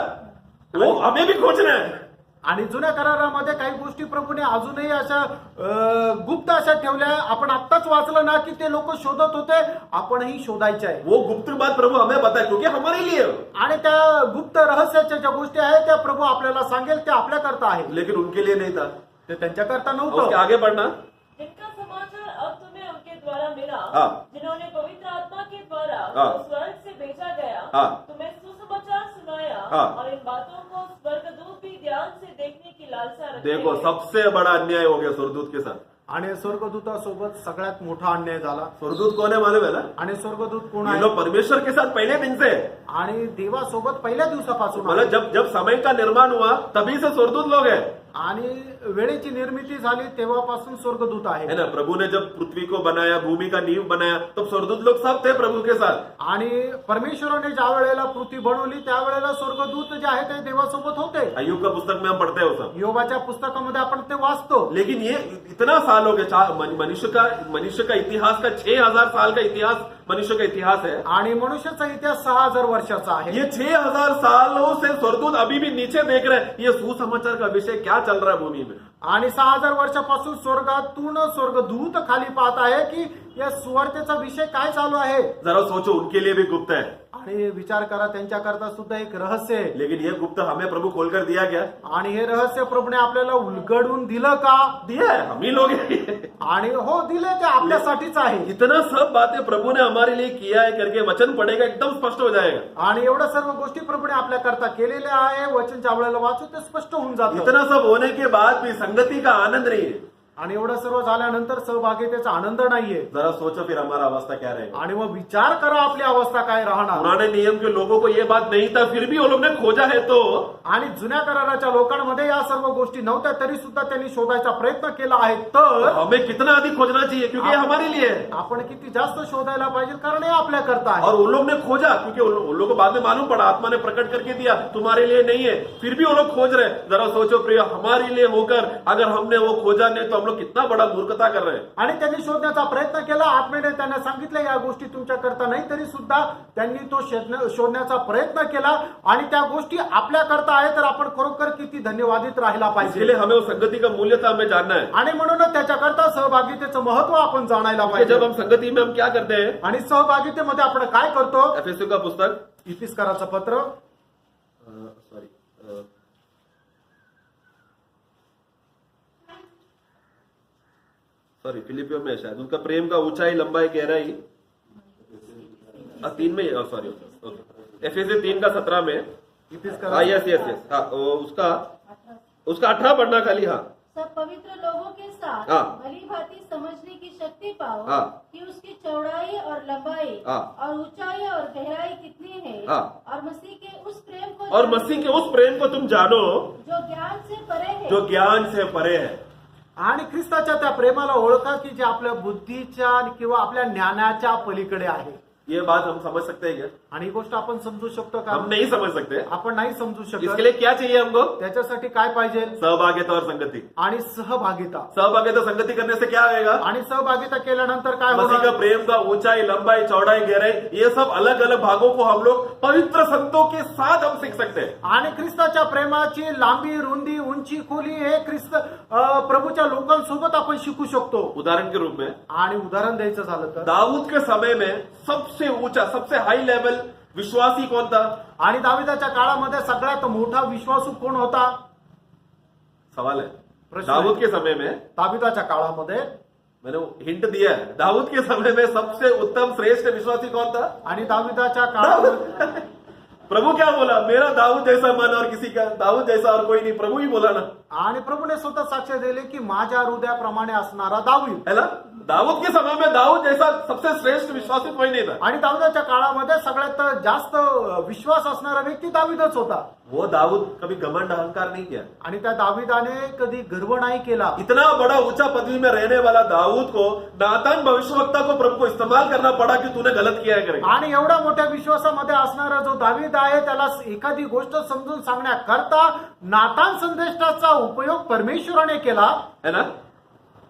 वो हमें भी खोजना है. आणि जुन्या करारामध्ये काही गोष्टी प्रभूने अजूनही अशा गुप्त अशा ठेवल्या. आपण आत्ताच वाचलं ना की ते लोक शोधत होते, आपणही शोधायचे आहे. वो गुप्त बात प्रभु हमें बताए क्योंकि हमारे लिए है. आणि त्या गुप्त रहस्याच्या ज्या गोष्टी आहेत त्या प्रभू आपल्याला सांगेल ते आपल्या करता आहे. लेकिन उनके लिए नहीं था. ते त्यांच्या करता उसके नव्हतं. आगे बढ़ना. जिनका समाचार अब तुम्हें उनके द्वारा मिला, हाँ। जिन्होंने पवित्र आत्मा के द्वारा हाँ। जो स्वर्ग से भेजा गया, हाँ। तुम्हें सुसमाचार सुनाया, हाँ। और इन बातों को स्वर्गदूत भी ध्यान से देखने की लालसा रखते देखो, हैं। सबसे बड़ा अन्याय हो गया स्वर्गदूत के साथ. आणि स्वर्गदूतासोबत सगळ्यात मोठा अन्याय झाला. स्वर्गदूत कौन है मालूम है ना? आणि स्वर्गदूत कोण ये आहे? लोग परमेश्वर के साथ पहले दिन से है. आणि देवासोबत पहिल्या दिवसापासून मतलब आहे. जब जब समय का निर्माण हुआ तभी से स्वर्गदूत लोग हैं. आणि वेळेची निर्मिती झाली तेव्हापासून स्वर्गदूत आहे. है ना? प्रभु ने जब पृथ्वी को बनाया, भूमि का नींव बनाया, तब स्वर्गदूत लोग सब थे प्रभु के साथ. आणि परमेश्वराने ज्या वेळेला पृथ्वी बनवली त्यावेळेला स्वर्गदूत जे आहे ते देवासोबत होते. अय्यूब का पुस्तक में हम पढ़ते हैं वो सब. योबाच्या पुस्तकामध्ये आपण ते वाचतो. लेकिन ये इतना साल हो गया, मनुष्य का इतिहास का 6000 साल का इतिहास मनुष्य का इतिहास है. आणि मनुष्याचा इतिहास 6000 वर्षाचा आहे. ये 6000 सालों से स्वर्गदूत अभी भी नीचे देख रहे हैं, ये सुसमाचार का विषय क्या चल रहा है भूमि में. आणि 6000 वर्षापासून स्वर्गातून स्वर्गदूत खाली पाहत आहे की या सुवार्तेचा विषय काय चालू आहे. जरा सोचो, उनके लिए भी गुप्त है. आणि विचार करा त्यांच्याकरता सुद्धा एक रहस्य आहे. लेकिन ये गुप्त हमें प्रभु खोलकर दिया गया. आणि हे रहस्य प्रभूने आपल्याला उलगडून दिलं का? दिया है, हम ही लोग हैं. आणि हो दिले ते आपल्यासाठीच आहे. इतना सब बातें प्रभु ने हमारे लिए किया है करके वचन पढ़ेगा, एकदम स्पष्ट हो जाएगा. आणि एवढ्या सर्व गोष्टी प्रभूने आपल्या करता केलेल्या आहे. वचन ज्या वेळेला वाचू ते स्पष्ट होऊन जातं. इतना सब होने के बाद भी संगति का आनंद नहीं है. आणि एवढं सर्व झाल्यानंतर सहभागितेचा आनंद नाहीये. जरा सोचो फिर हमारा अवस्था क्या रहेगा. आणि मग विचार करा आपली अवस्था काय राहणार. पुराने नियम के लोगों को ये बात नहीं था, फिर भी वो लोग ने खोजा है. तो आणि जुन्या कराराच्या लोकांमध्ये या सर्व गोष्टी नव्हत्या तरी सुद्धा त्यांनी शोधायचा प्रयत्न केला आहे. तर हमें कितना अधिक खोजना चाहिए क्योंकि ये हमारे लिए है. आपण किती जास्त शोधायला पाहिजे कारण हे आपल्या करता आहे. और उन लोग ने खोजा क्योंकि उन लोगों को बाद में मालूम पड़ा, आत्मा ने प्रकट करके दिया तुम्हारे लिए नहीं है, फिर भी वो लोग खोज रहे. जरा सोचो प्रिय, हमारे लिए होकर अगर हमने वो खोजा नहीं तो हम लोग कितना बड़ा मूर्खता कर रहे हैं. आणि त्यांनी शोधण्याचा प्रयत्न केला. आत्मेने त्यांना सांगितलं या गोष्टी तुमच्या करता नाही तरी सुद्धा त्यांनी तो शोधण्याचा प्रयत्न केला आणि त्या गोष्टी आपल्या करता आहे. तर आपण खरोखर किती धन्यवादित राहायला इसके पाहिजे. लिए हमें वो संगति का मूल्यता हमें जानना है. आणि म्हणूनच त्याच्याकरता सहभागितेचं महत्व आपण जाणायला जब पाहिजे. हम संगति में हम क्या करते हैं, आणि सहभागितेमध्ये आपण काय करतो. एफएससी का पुस्तक, इफिस्काराचं पत्र सॉरी फिलिपियो में शायद उनका प्रेम का ऊंचाई लंबाई गहराई 3 में, सॉरी एफएससी 3 का 17 में. इफिस्कारा हाँ यस यस यस. हाँ उसका 18 पढ़ना खाली. हाँ सब पवित्र लोगों के साथ हाँ। भली भांति समझने की शक्ति पाओ हाँ। कि उसकी चौड़ाई और लंबाई हाँ। और ऊंचाई और गहराई कितनी है, हाँ। और मसीह के उस प्रेम को और मसीह के उस प्रेम को तुम जानो जो ज्ञान से परे है, जो ज्ञान से परे है. आणि ख्रिस्ताच्या त्या प्रेमाला ओळखा की जे आपल्या बुद्धीच्या किंवा आपल्या ज्ञानाच्या पलीकडे आहे. ये बात हम समझ सकते हैं क्या? आणि ही गोष्ट आपण समजू शकतो का? हम नहीं समझ सकते. आपण नाही समजू इसके शकत. लिए क्या चाहिए हमको? त्याच्यासाठी काय पाहिजे. सहभागिता और संगति. आणि सहभागिता. सहभागिता संगति करने से क्या होगा? आणि सहभागिता केल्यानंतर काय मसीह का होणार. प्रेम का ऊंचाई लंबाई चौड़ाई गहराई ये सब अलग अलग भागों को हम लोग पवित्र संतों के साथ हम सीख सकते हैं. आणि ख्रिस्ताच्या प्रेमाची लांबी रुंदी उंची खोली हे ख्रिस्त प्रभूच्या लोकांसोबत आपण शिकू शकतो. उदाहरण के रूप में आणि उदाहरण द्यायचं झालं तर दाऊद के समय में सबसे ऊंचा सबसे हाई लेवल विश्वासी कौन था? आणि दाविदाच्या काळामध्ये सगळ्यात मोठा विश्वासू कोण होता. सवाल है. प्रश्न दाऊद आहे. के समय में दाविदाच्या काळामध्ये मैंने हिंट दिया है, दाऊद के समय में सबसे उत्तम श्रेष्ठ विश्वासी कौन था? आणि दाविदाच्या काळामध्ये प्रभु क्या बोला? मेरा दाऊद जैसा मन और किसी का दाऊद जैसा और कोई नहीं, प्रभु ही बोला ना, आणि प्रभूने स्वतः साक्ष दिले की माझ्या हृदयाप्रमाणे असणारा दावीद. है ना? दाऊद के समय में दाऊद जैसा सबसे श्रेष्ठ विश्वासी कोई नहीं था. आणि दाविदाच्या काळामध्ये सगळ्यात जास्त विश्वास असणारा व्यक्ती दावीदच होता. वो दाऊद कभी घमंड अहंकार नहीं किया. आणि त्या दाविदाने कधी गर्व नाही केला. इतना बड़ा ऊंचा पदवी में रहने वाला दाऊद को नातान भविष्यवक्ता को प्रभु को इस्तेमाल करना पड़ा कि तूने गलत किया है करके. आणि एवढ्या मोठ्या विश्वासामध्ये असणारा जो दावीद आहे त्याला एखादी गोष्ट समजून सांगण्याकरता नातान संदेशाचा उपयोग परमेश्वराने केला. है ना?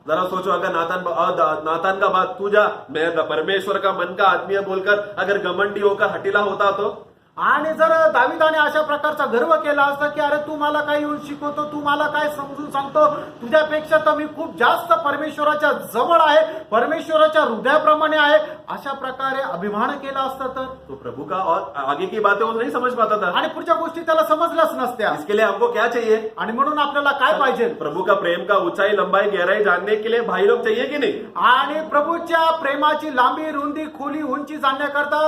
जरा सोचो, अगर नातान का बात तू जा, मैं परमेश्वर का मन का आदमी है बोलकर अगर घमंडी होकर हटीला होता तो, आणि जर दाविदाने अशा प्रकारचा गर्व केला असता की अरे तू मला काय येऊन शिकवतो, तू मला काय समजून सांगतो, तुझ्यापेक्षा तर मी खूप जास्त परमेश्वराच्या जवळ आहे, परमेश्वराच्या हृदयाप्रमाणे आहे, अशा प्रकारे अभिमान केला असता तो प्रभु का और आगे की बातें वो नहीं समझ पाता था. आणि पुढच्या गोष्टी त्याला समजल्याच नसत्या. इसके लिए हमको क्या चाहिए? आणि म्हणून आपल्याला काय पाहिजे? प्रभु का प्रेम का ऊंचाई लंबाई गहराई जानने के लिए भाई लोग चाहिए कि नहीं? आणि प्रभूच्या प्रेमाची लांबी रुंदी खोली उंची जाणण्याकरता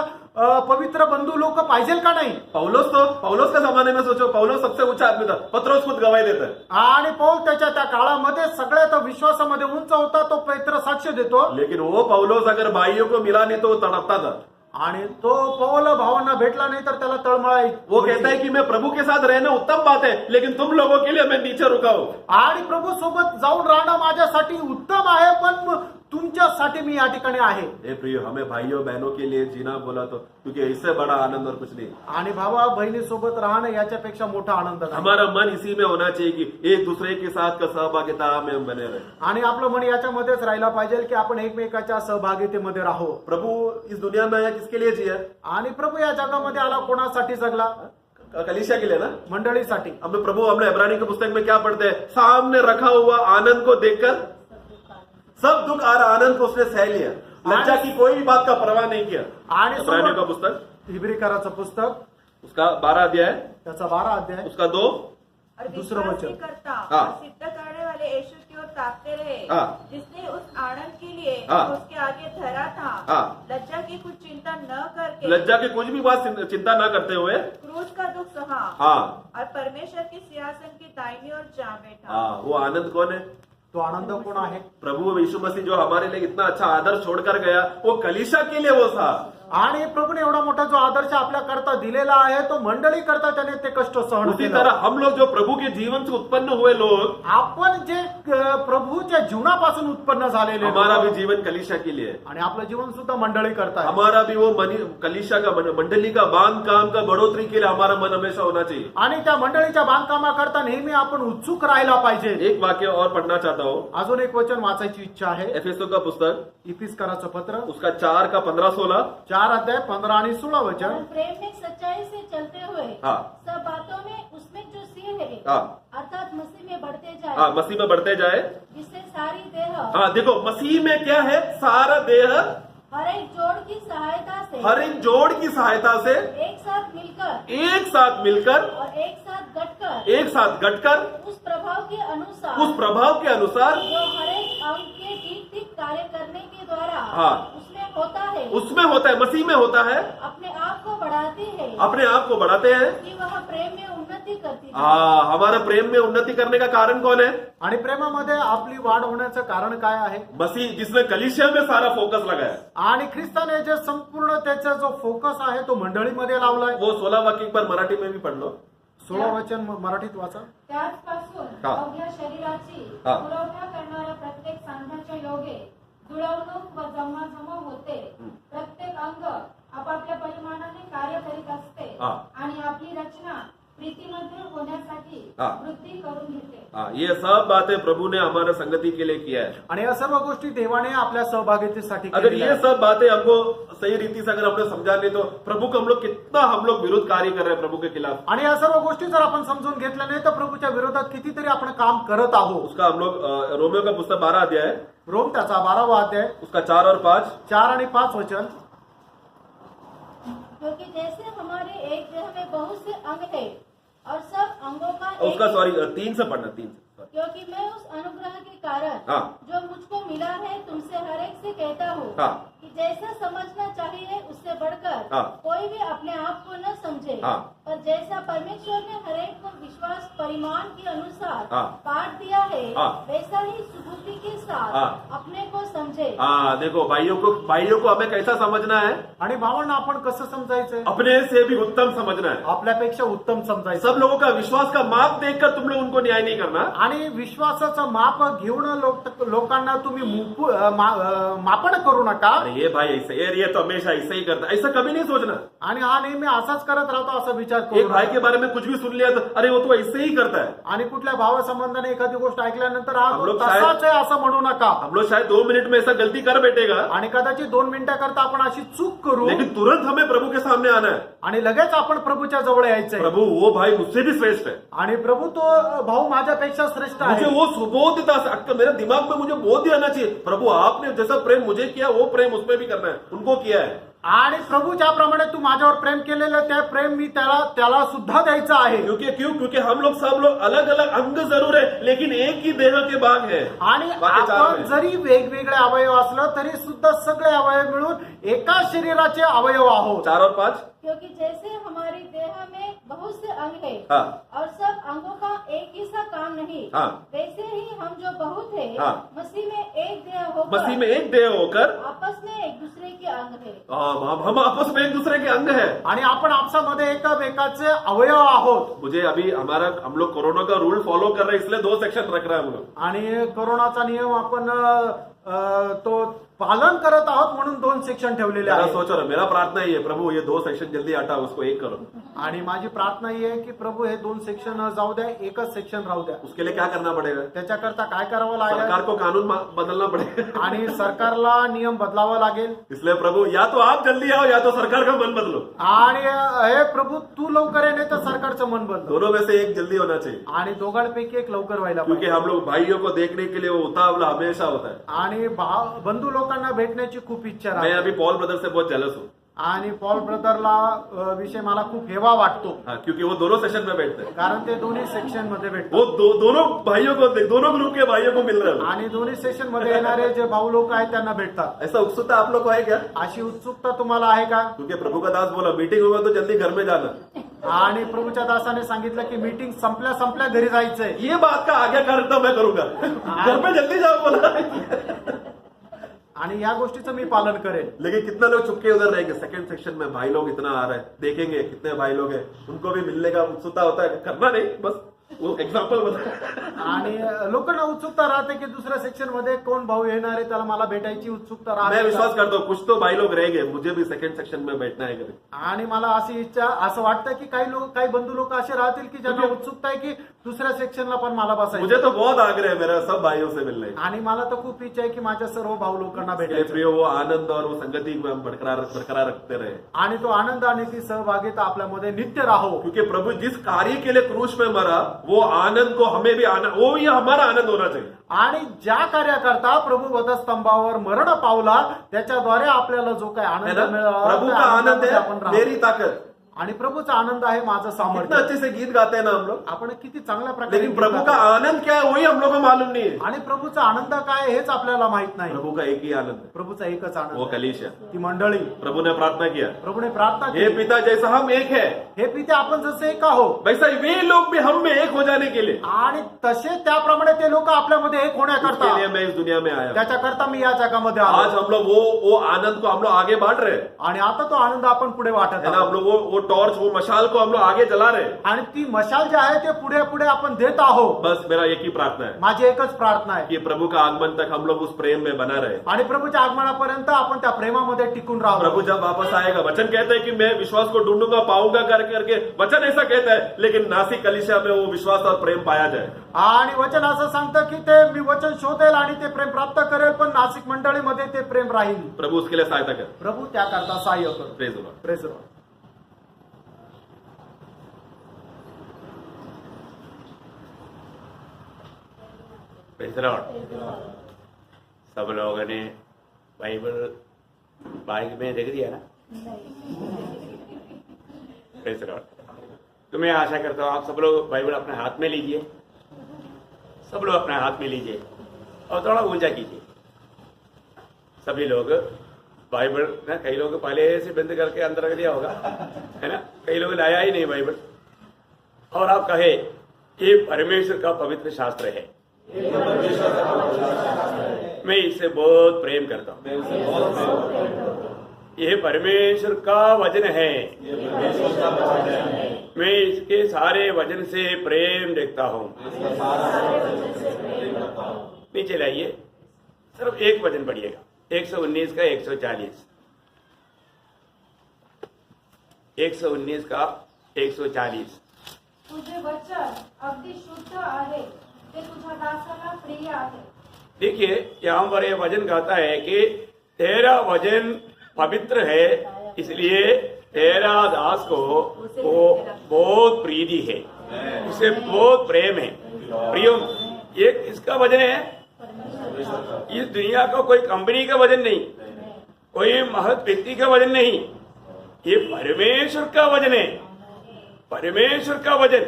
पवित्र बंधू लोक पाहिजे का नाही? पौलोस का जमाने में सोचो, पौलोस सबसे ऊंचा आदमी था, पत्रोस खुद गवाही देता है. आणि पौल त्याच्या त्या काळामध्ये सगळ्यात विश्वासामध्ये उंच होता, तो पेत्र साक्ष देतो. लेकिन वो पौलोस अगर भाइयों को मिला नहीं तो वो तड़पता था. आणि तो पौल भावांना भेटला नाही तर त्याला तळमळा वो कहता है कि मैं प्रभु के साथ रहना उत्तम बात है, लेकिन तुम लोगों के लिए मैं नीचे रुका हूं. आणि प्रभू सोबत जाऊन राहणं माझ्यासाठी उत्तम आहे, पण तुमच्यासाठी मी या ठिकाणी आहे. हे प्रिय, हमें भाइयों बहनों के लिए जीना बोला तो, क्योंकि इससे बड़ा आनंद और कुछ नहीं. आणि भावा बहिणी सोबत राहणं याच्यापेक्षा मोठा आनंद नाही. हमारा मन इसी में होना चाहिए कि एक दूसरे के साथ का सहभागिता में हम बने रहे. आणि आपलं मन याच्यामध्येच राहिला पाहिजे की आपण एकमेकाच्या सहभागितेमध्ये राहू. प्रभु इस दुनिया में आया किसके लिए जिया? आणि प्रभू या जगामध्ये आला कोणासाठी जगला? कलीसिया के लिए ना, मंडळीसाठी. हमने इब्रानी की पुस्तक में क्या पढ़ते हैं? सामने रखा हुआ आनंद को देखकर सब दुख और आनंद को उसने सह लिया, लज्जा की कोई भी बात का परवाह नहीं किया. आणि इब्रानियों का पुस्तक, हिब्रीकराचं पुस्तक उसका 12 अध्याय, त्याचा 12 अध्याय, उसका 2 और दूसरा विश्वास वचन. भी करता हाँ. और सिद्ध करने वाले यीशु की ओर ताकते रहे, हाँ. जिसने उस आनंद के लिए हाँ. जो उसके आगे धरा था, हाँ. लज्जा की कुछ चिंता न करके लज्जा की कुछ भी बात चिंता न करते हुए, क्रूस का दुख सहा हाँ और परमेश्वर के सिंहासन की दाहिनी ओर जा बैठा. हाँ, वो आनंद कौन है? तो आनंद कोण आहे? प्रभु यीशु मसीह जो हमारे लिए इतना अच्छा आदर्श छोड़कर गया, वो कलीसिया के लिए वो था. आणि प्रभूने एवढा मोठा जो आदर्श आपल्या करता दिलेला आहे तो मंडळी करता त्याने ते कष्ट सहन उसी केलं. तरह हम लोग जो प्रभु के जीवन से उत्पन्न हुए लोग, आपण जे प्रभूच्या जीवनापासून उत्पन्न झालेले हमारा भी लोक, जीवन कलीसिया के लिए है. आणि आपलं जीवन सुद्धा मंडळी करता है. हमारा भी वो कलीसिया का मंडली का बांधकाम का बढ़ोतरी के लिए हमारा मन हमेशा होना चाहिए. आणि त्या मंडळीच्या बांधकामाकरता नेहमी आपण उत्सुक राहायला पाहिजे. एक वाक्य और पढ़ना चाहता हूँ. अजून एक वचन वाचायची इच्छा आहे. एफेसों का पुस्तक, इफिसकराचं पत्र, उसका 4 का 15-16. 4 अध्याय 15 आणि 16 और वचन. प्रेम में सच्चाई से चलते हुए हाँ. सब बातों में उसमें जो सिर है हाँ. अर्थात मसीह में बढ़ते हाँ, जाए, मसीह में बढ़ते जाए. जिससे सारी देह हाँ, देखो मसीह में क्या है? सारा देह हर एक जोड़ की सहायता से हर एक जोड़ की सहायता से एक साथ मिलकर एक साथ मिलकर और एक साथ गटकर उस प्रभाव के अनुसार अनुसार जो हर एक अंग के ठीक ठीक कार्य करने के द्वारा हाँ. उसमें होता है, मसीह में होता है, अपने आप को बढ़ाती है, अपने आप को बढ़ाते हैं. कि वह प्रेम में उन्नति करती है. हाँ, हमारा प्रेम में उन्नति करने का कारण कौन है? आणि प्रेमामध्ये आपली वाढ होण्याचं कारण काय आहे? मसीह, जिसने कलीसिया में सारा फोकस लगाया. आणि ख्रिस्ताने जे संपूर्ण त्याचा जो फोकस आहे तो मंडळीमध्ये लावलाय. वो 16 वाक्य एक बार मराठी में भी पढ़ लो. 16 वचन मराठीत वाचा. त्याचपासून हा. अवघ्या शरीराची हा. पुरवठा करणाऱ्या प्रत्येक सांध्याच्या योगे जुळवणूक व जमाजमा होते. प्रत्येक अंग आपापल्या परिमाणाने कार्य करीत असते हा. आणि आपली रचना प्रीतीमध्ये होण्यासाठी हा. वृद्धी करून घेते. हाँ, ये सब बातें प्रभु ने हमारे संगति के लिए किया है. आणि या सर्व गोष्टी देवाने आपल्या सहभागितेसाठी अगर केलेल्या ये आहेत. सब बातें हमको सही रीति से अगर हमने समझा नहीं तो प्रभु को हम लोग विरोध कार्य कर रहे हैं प्रभु के खिलाफ. आणि या सर्व गोष्टी जर आपण समजून घेतल्या नाही तर प्रभूच्या विरोधात कितीतरी आपण काम करत आहोत. उसका हम लोग रोमियो का पुस्तक 12 अध्याय, रोम त्याचा 12वा अध्याय, उसका 4 और 5. 4 आणि 5 वचन. क्योंकि जैसे हमारे एक देह में बहुत से अंग है और सब अंगों का उसका 3 से पढ़ना, 3 से. क्योंकि मैं उस अनुग्रह के कारण हाँ। जो मुझको मिला है तुमसे हर एक से कहता हूँ हाँ। कि जैसा समझना चाहिए उससे बढ़कर हाँ। कोई भी अपने आप को न समझे, हाँ। पर जैसा परमेश्वर ने हर एक को विश्वास परिमाण के अनुसार हाँ। बांट दिया है, हाँ। वैसा ही सुबुद्धि के साथ हाँ। अपने को समझे। हाँ, देखो भाइयों को हमें कैसा समझना है? आणि भावांना आपण कसं समजायचंय? अपने से भी उत्तम समझना है। आपल्यापेक्षा उत्तम समजायचं. सब लोगों का विश्वास का माप देखकर तुम लोग उनको न्याय नहीं करना। आणि विश्वासाचं माप घेऊन लोकांना तुम्ही मापण करू नका. अरे ये भाई ऐसे ये तो हमेशा ऐसे ही करता, ऐसा कभी नहीं सोचना। आणि हा नेहमी असाच करत राहतो असा विचार एक करू भाई नका. के बारे में कुछ भी सुन लिया तो अरे वो तो ऐसे ही करता है। आणि कुठल्या भावासंबंधाने एखादी गोष्ट ऐकल्यानंतर हा हम तो लोग तसाच आहे असं म्हणू नका. हम लोग शायद 2 मिनट में ऐसा गलती कर बैठेगा, आणि कदाचित 2 मिनिटाकरता आपण अशी चूक करू लेकिन तुरंत हमें प्रभु के सामने आना है। आणि लगेच आपण प्रभूच्या जवळ यायचंय. प्रभु वो भाई मुझसे भी श्रेष्ठ है, आणि प्रभू तो भाऊ माझ्यापेक्षा श्रेष्ठ मुझे आहे. वो सुबोधता मेरे दिमाग में मुझे बोध ही आना चाहिए, प्रभु आपने जैसा प्रेम मुझे किया वो प्रेम उसमें भी करना है, उनको किया है। आणि प्रभू ज्याप्रमाणे तू माझ्यावर प्रेम केलेलं त्या प्रेम मी त्याला सुद्धा द्यायचं आहे. क्योंकि हम लोग सब लोग अलग अलग अंग जरूर है, लेकिन एक ही देह के भाग है। आणि बाकी चार आपण में। जरी वेगवेगळे अवयव असलं तरी सुद्धा सगळे अवयव मिळून एका शरीराचे अवयव आहोत. 4 और 5। क्योंकि जैसे हमारी देह में बहुत से अंग है हाँ। और सब अंगों का एक ही सा काम नहीं, हाँ। वैसे ही हम जो बहुत है हाँ। मसीह में एक देह होकर मसीह में एक देह होकर आपस में एक दूसरे के अंग है। हम आपस में एक दूसरे के अंग है। आणि आपण आपसामध्ये एकामेकाचे अवयव आहोत. मुझे अभी हम लोग कोरोना का रूल फॉलो कर रहे हैं, इसलिए 2 सेक्शन रख रहे हैं हम लोग। आणि कोरोनाचा नियम आपण तो पालन करत आहोत म्हणून 2 सेक्शन ठेवलेले मेरा आहेत. सोच रहा, मेरा प्रार्थना ही है, प्रभु ये 2 सेक्शन जल्दी हटा, उसको एक करो। आणि माझी प्रार्थना ही आहे की प्रभू हे 2 सेक्शन जाऊ द्या, एकच सेक्शन राहू द्या. उसके लिए क्या करना पड़ेगा? त्याच्याकरता काय करावं सरकार लागेल? को कानून बदलना पड़ेगा। आणि सरकारला नियम बदलावा लागेल. इसलिए प्रभु या तो आप जल्दी आओ या तो सरकार का मन बदलो। आणि हे प्रभू तू लवकर ये नाही तर सरकारचं मन बदल. दोनों में से एक जल्दी होना चाहिए, आणि दोघांपैकी एक लवकर व्हायला क्योंकि पाहिजे. हम लोग भाइयों को देखने के लिए वो उतावला हमेशा होता है। आणि बंधू लोकांना भेटण्याची खूप इच्छा मैं राहते. अभी पॉल ब्रदर से बहुत जेलस हूँ। आणि पॉल ब्रदरला विषय मला खूप हेवा वाटतो. हाँ, क्योंकि वो दोनों सेशन में बैठते हैं। कारण ते दोन्ही सेक्शन मध्ये भेटतात. वो दोनों भाइयों को दोनों ग्रुप के भाइयों को मिल रहे हैं। आणि दोन्ही सेक्शन मध्ये येणारे जे भाऊ लोक आहेत त्यांना भेटतात. ऐसा उत्सुकता आप लोग को है क्या? अशी उत्सुकता तुम्हाला आहे का? क्योंकि प्रभु का दास बोला मीटिंग होगा तो जल्दी घर में जाना। आणि प्रभूच्या दासाने सांगितलं की मीटिंग संपल्या घरी जायचंय. ये बात का आज्ञाकारिता मैं करूंगा, घर में जल्दी जाओ बोला। आणि या गोष्टीचं मी पालन करेन. लेकिन कितना लोग चुपके उधर रहेंगे? सेकंड सेक्शन में भाई लोग इतना आ रहे हैं, देखेंगे कितने भाई लोग हैं, उनको भी मिलने का उत्सुकता होता है, करना नहीं, बस वो एग्जाम्पल बता। आणि लोकांना उत्सुकता राहते की दुसऱ्या सेक्शन मध्ये कोण भाऊ येणार आहे, त्याला मला भेटायची उत्सुकता मैं राहते. विश्वास करता हूँ कुछ तो भाई लोग रहेंगे, मुझे भी सेकंड सेक्शन में बैठना है कभी। आणि मला अशी इच्छा असं वाटतं की काही बंधू लोक असे राहतील की ज्यांना उत्सुकता आहे की दुसऱ्या सेक्शनला पण मला बसायचं. मुझे तो बहुत आग्रह है मेरा सब भाइयों से मिलने का। आणि मला तर खूप इच्छा आहे की माझ्या सर्व भाऊ लोकांना मेरे भेटायचं. प्रियो वो आनंद और वो संगति को हम बरकरार रखते रहे, आणि तो आनंद आणि ती सहभागिता आपल्यामध्ये नित्य राहो. क्योंकि प्रभु जिस कार्य के लिए क्रूस में मरा वो आनंद को हमें भी वो ही हमारा आनंद होना चाहिए। आणि ज्या कार्याकरता प्रभू वधस्तंभावर मरण पावला त्याच्याद्वारे आपल्याला जो काही है आनंद ना? मिळाला प्रभु त्या का आनंद आनंदामध्ये आपण है राहू. मेरी ताकत। आणि प्रभूचा आनंद आहे माझं कितना सामर्थ्य. अच्छे से गीत गाते हैं ना हम लोग, आपण किती चांगल्या प्रकारे लेकिन प्रभु का आनंद क्या है वही हम लोग को मालूम नहीं है। आणि प्रभूचा आनंद काय हेच आपल्याला माहित नाही. प्रभु का एक ही आनंद है, प्रभूचा एकच वो आनंद, कलीसिया। ती मंडळी. प्रभु ने प्रार्थना किया, प्रभूने प्रार्थना हे केली, पिता जैसा हम एक है हे पिते आपण जसे एक आहोत वैसा वे लोग भी हम में एक हो जाने के लिए, आणि तसे त्याप्रमाणे ते लोक आपल्यामध्ये एक उसके होण्याकरता लिए मैं इस दुनिया में आया। त्याच्याकरता मी या जगामध्ये आज आलो. हम लोग वो आनंद को हम लोग आगे बांट रहे हैं, आणि आता तो आनंद आपण पुढे वाटत है ना? आहोत. हम लोग वो टॉर्च वो मशाल को हम लोग आगे जला रहे हैं। आणि ती मशाल जी आहे ते पुढे पुढे आपण देत आहोत. बस मेरा एक ही प्रार्थना है माझी एकच प्रार्थना आहे कि प्रभु का आगमन तक हम लोग उस प्रेम में बना रहे। आणि प्रभूच्या आगमनापर्यंत आपण त्या प्रेमामध्ये टिकून प्रभु राहू. जब वापस आएगा, वचन कहते हैं कि मैं विश्वास को ढूंढूंगा पाऊंगा करके वचन ऐसा कहता है, लेकिन नासिक कलीसिया में वो विश्वास और प्रेम पाया जाए। आणि वचन असं सांगतं की ते मी वचन शोधेल आणि ते प्रेम प्राप्त करेल, पण नासिक मंडळीमध्ये ते प्रेम राहील. प्रभु उसके लिए सहायता कर। प्रभू त्याकरता सहाय्य करो. Praise the lord. Praise the lord. Praise the lord. सब लोगों ने बाइबल बाइक में देख दिया ना? Praise the lord. तो मैं आशा करता हूँ आप सब लोग बाइबल अपने हाथ में लीजिए, सब लोग अपने हाथ में लीजिए और थोड़ा ऊंचा कीजिए। सभी लोग बाइबल ना, कई लोग पहले से बंद करके अंदर रख दिया होगा, है ना, कई लोग लाया ही नहीं बाइबल। और आप कहे ये परमेश्वर का पवित्र शास्त्र है, मैं इससे बहुत प्रेम करता हूँ, यह परमेश्वर का वचन है, मैं इसके सारे वचन से प्रेम देखता हूँ। नीचे लाइए, सिर्फ एक वचन पढ़िएगा, 119 का 140, 119 का 140। तुझे वचन अगदी शुद्ध आहे, ते तुझ्या दासाला प्रिय आहे। देखिए यहाँ पर यह वचन कहता है कि तेरा वचन पवित्र है, इसलिए तेरा दास को वो बहुत प्रीति है, उसे बहुत प्रेम है। प्रियो, ये इसका वचन है, इस दुनिया का कोई कंपनी का वचन नहीं, कोई महत व्यक्ति का वचन नहीं, ये परमेश्वर का वचन है, परमेश्वर का वचन।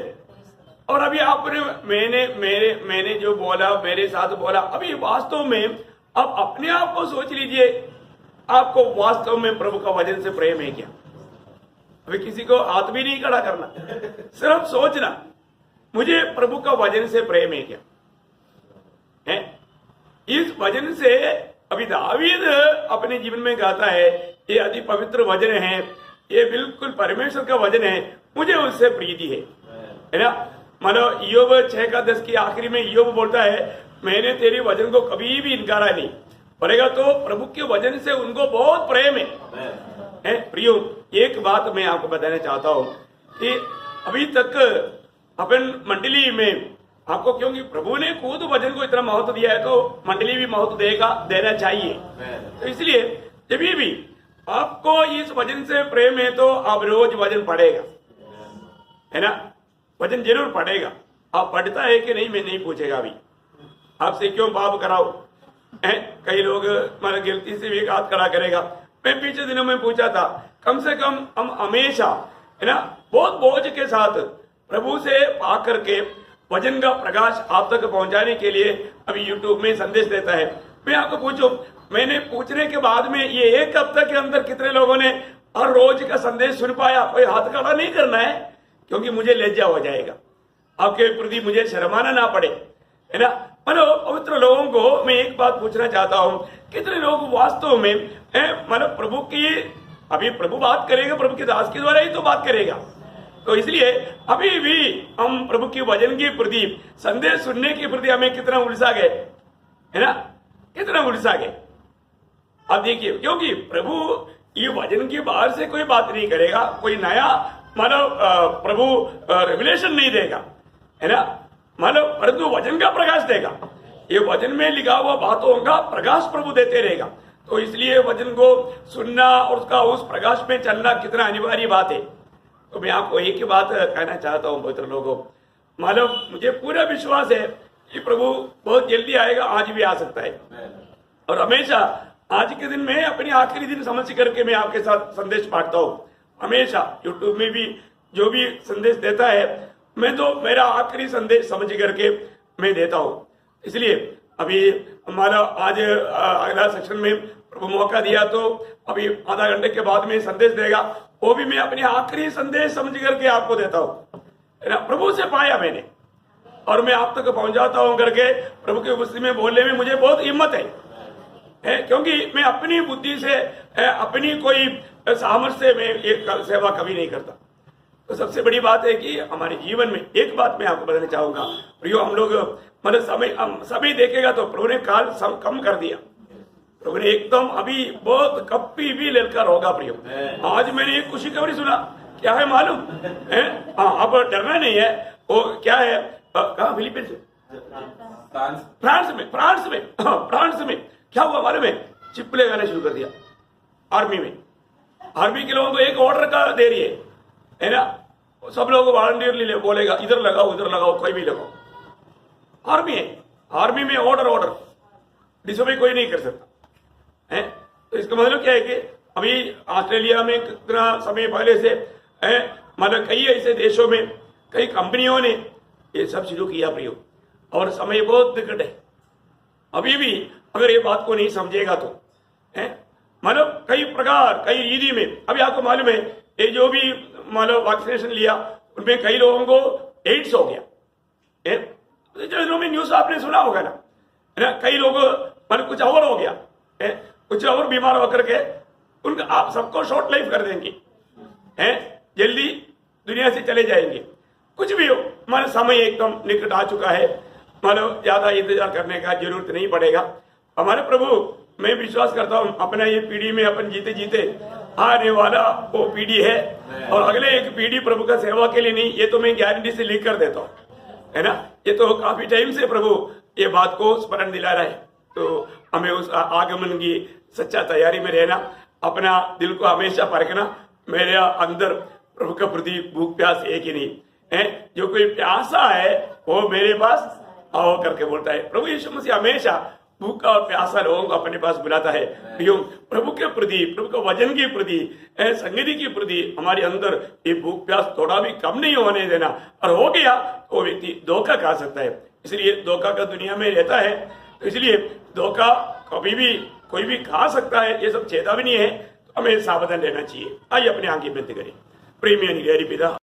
और अभी आपने मैंने जो बोला, मेरे साथ बोला, अभी वास्तव में आप अपने आप को सोच लीजिए, आपको वास्तव में प्रभु का वचन से प्रेम है क्या? अभी किसी को हाथ भी नहीं खड़ा करना, सिर्फ सोचना मुझे प्रभु का वचन से प्रेम है क्या है? इस वचन से अभी दावीद अपने जीवन में गाता है, ये अति पवित्र वचन है, ये बिल्कुल परमेश्वर का वचन है, मुझे उससे प्रीति है ना। मानो ईयोब 6:10 की आखिरी में ईयोब बोलता है, मैंने तेरे वचन को कभी भी इनकारा नहीं पड़ेगा, तो प्रभु के वचन से उनको बहुत प्रेम है। प्रियो, एक बात मैं आपको बताना चाहता हूं कि अभी तक अपन मंडली में आपको, क्योंकि प्रभु ने खुद वचन को इतना महत्व दिया है, तो मंडली भी महत्व देना चाहिए। तो इसलिए जब भी आपको इस वचन से प्रेम है तो आप रोज वचन पढ़ेगा, है ना, वचन जरूर पढ़ेगा। आप पढ़ता है कि नहीं मैं नहीं पूछेगा अभी आपसे, क्यों पाप कराओ है? कई लोग मतलब गलती से भी एक हाथ खड़ा करेगा। मैं पीछे दिनों में पूछा था, कम से कम हम हमेशा, है ना, बहुत बोझ के साथ प्रभु से पा करके वचन का प्रकाश आप तक पहुंचाने के लिए अभी यूट्यूब में संदेश देता है। मैं आपको पूछूं, मैंने पूछने के बाद में ये एक हफ्ते के अंदर कितने लोगों ने हर रोज का संदेश सुन पाया? कोई हाथ खड़ा नहीं करना है, क्योंकि मुझे लज्जा हो जाएगा, आपके प्रति मुझे शर्माना ना पड़े, है ना। मतलब पवित्र लोगों को मैं एक बात पूछना चाहता हूँ, कितने लोग वास्तव में मतलब प्रभु की, अभी प्रभु बात करेगा, प्रभु के दास के द्वारा ही तो बात करेगा। तो इसलिए अभी भी हम प्रभु के वचन के प्रति, संदेश सुनने के प्रति हमें कितना उलझा गए, है ना, कितना उलझा गए। अब देखिए, क्योंकि प्रभु ये वचन के बाहर से कोई बात नहीं करेगा, कोई नया मानव प्रभु रेवलेशन नहीं देगा, है ना, मानव परंतु वचन का प्रकाश देगा। ये वचन में लिखा हुआ बातों का प्रकाश प्रभु देते रहेगा। तो इसलिए वचन को सुनना और उसका उस प्रकाश में चलना कितना अनिवार्य बात है। तो मैं आपको एक ही बात कहना चाहता हूँ पवित्र लोगों, मानव मुझे पूरा विश्वास है कि प्रभु बहुत जल्दी आएगा, आज भी आ सकता है। और हमेशा आज के दिन में अपनी आखिरी दिन समझ करके मैं आपके साथ संदेश बांटता हूँ। हमेशा यूट्यूब में भी जो भी संदेश देता है, मैं तो मेरा आखिरी संदेश समझ करके मैं देता हूँ। इसलिए अभी हमारा आज अगला सेक्शन में प्रभु मौका दिया, तो अभी आधा घंटे के बाद में संदेश देगा, वो भी मैं अपनी आखिरी संदेश समझ करके आपको देता हूँ, है ना। प्रभु से पाया मैंने और मैं आप तक पहुंचाता हूँ करके प्रभु की उपस्थिति में बोलने में मुझे बहुत हिम्मत है, क्योंकि मैं अपनी बुद्धि से, अपनी कोई सामर्थ्य से मैं एक सेवा कभी नहीं करता। तो सबसे बड़ी बात है कि हमारे जीवन में एक बात मैं आपको बताना चाहूंगा प्रियो, हम लोग मतलब समय देखेगा तो प्रभु ने काल कम कर दिया, प्रभु ने एकदम अभी बहुत कभी भी ललकार होगा प्रियो। आज मैंने एक खुशी खबरी सुना, क्या है मालूम है? हाँ, अब डरना नहीं है, वो क्या है, कहाँ, फिलीपींस, फ्रांस में क्या हुआ मालूम है? चिप्पले लगाने शुरू कर दिया आर्मी में। आर्मी के लोगों को एक ऑर्डर का दे रही है ना, सब लोगों को वॉलंटियरली बोलेगा इधर लगाओ, कोई भी लगाओ। आर्मी में ऑर्डर डिसोबे कोई नहीं कर सकता है। तो इसका मतलब क्या है कि अभी ऑस्ट्रेलिया में कितना समय पहले से मतलब कई ऐसे देशों में कई कंपनियों ने ये सब शुरू किया प्रियो। और समय बहुत निकट है। अभी भी अगर ये बात को नहीं समझेगा तो मतलब कई प्रकार कई रीति में, अभी आपको मालूम है ये जो भी मतलब वैक्सीनेशन लिया उनमें कई लोगों को एड्स हो गया। जो में न्यूज आपने सुना होगा ना, है ना, कई लोग मतलब कुछ और हो गया, कुछ और बीमार होकर के उनका आप सबको शॉर्ट लाइफ कर देंगे, जल्दी दुनिया से चले जाएंगे। कुछ भी हो, मतलब समय एकदम निकट आ चुका है, मतलब ज्यादा इंतजार करने का जरूरत नहीं पड़ेगा। हमारे प्रभु, मैं विश्वास करता हूँ अपना ये पीढ़ी में अपन जीते जीते आने वाला वो पीढ़ी है, और अगले एक पीढ़ी प्रभु का सेवा के लिए नहीं, ये तो मैं गारंटी से लिख कर देता हूँ, है ना। ये तो काफी टाइम से प्रभु ये बात को स्मरण दिला रहा है, तो हमें उस आगमन की सच्चा तैयारी में रहना, अपना दिल को हमेशा परखना, मेरे अंदर प्रभु के प्रति भूख प्यास एक ही नहीं है, जो कोई प्यासा है वो मेरे पास आओ करके बोलता है। प्रभु यीशु मसीह हमेशा भूखा और प्यासा लोगों को अपने पास बुलाता है। प्रभु के प्रति, प्रभु के वचन के प्रति, संगति के प्रति हमारे अंदर ये भूख प्यास थोड़ा भी कम नहीं होने देना, और हो गया तो वो व्यक्ति धोखा खा सकता है। इसलिए धोखा का दुनिया में रहता है, तो इसलिए धोखा कभी भी कोई भी खा सकता है, ये सब चेतावनी है, तो हमें सावधान रहना चाहिए। आइए अपने आंखें बंद करें। प्रेमी गहरी पिता,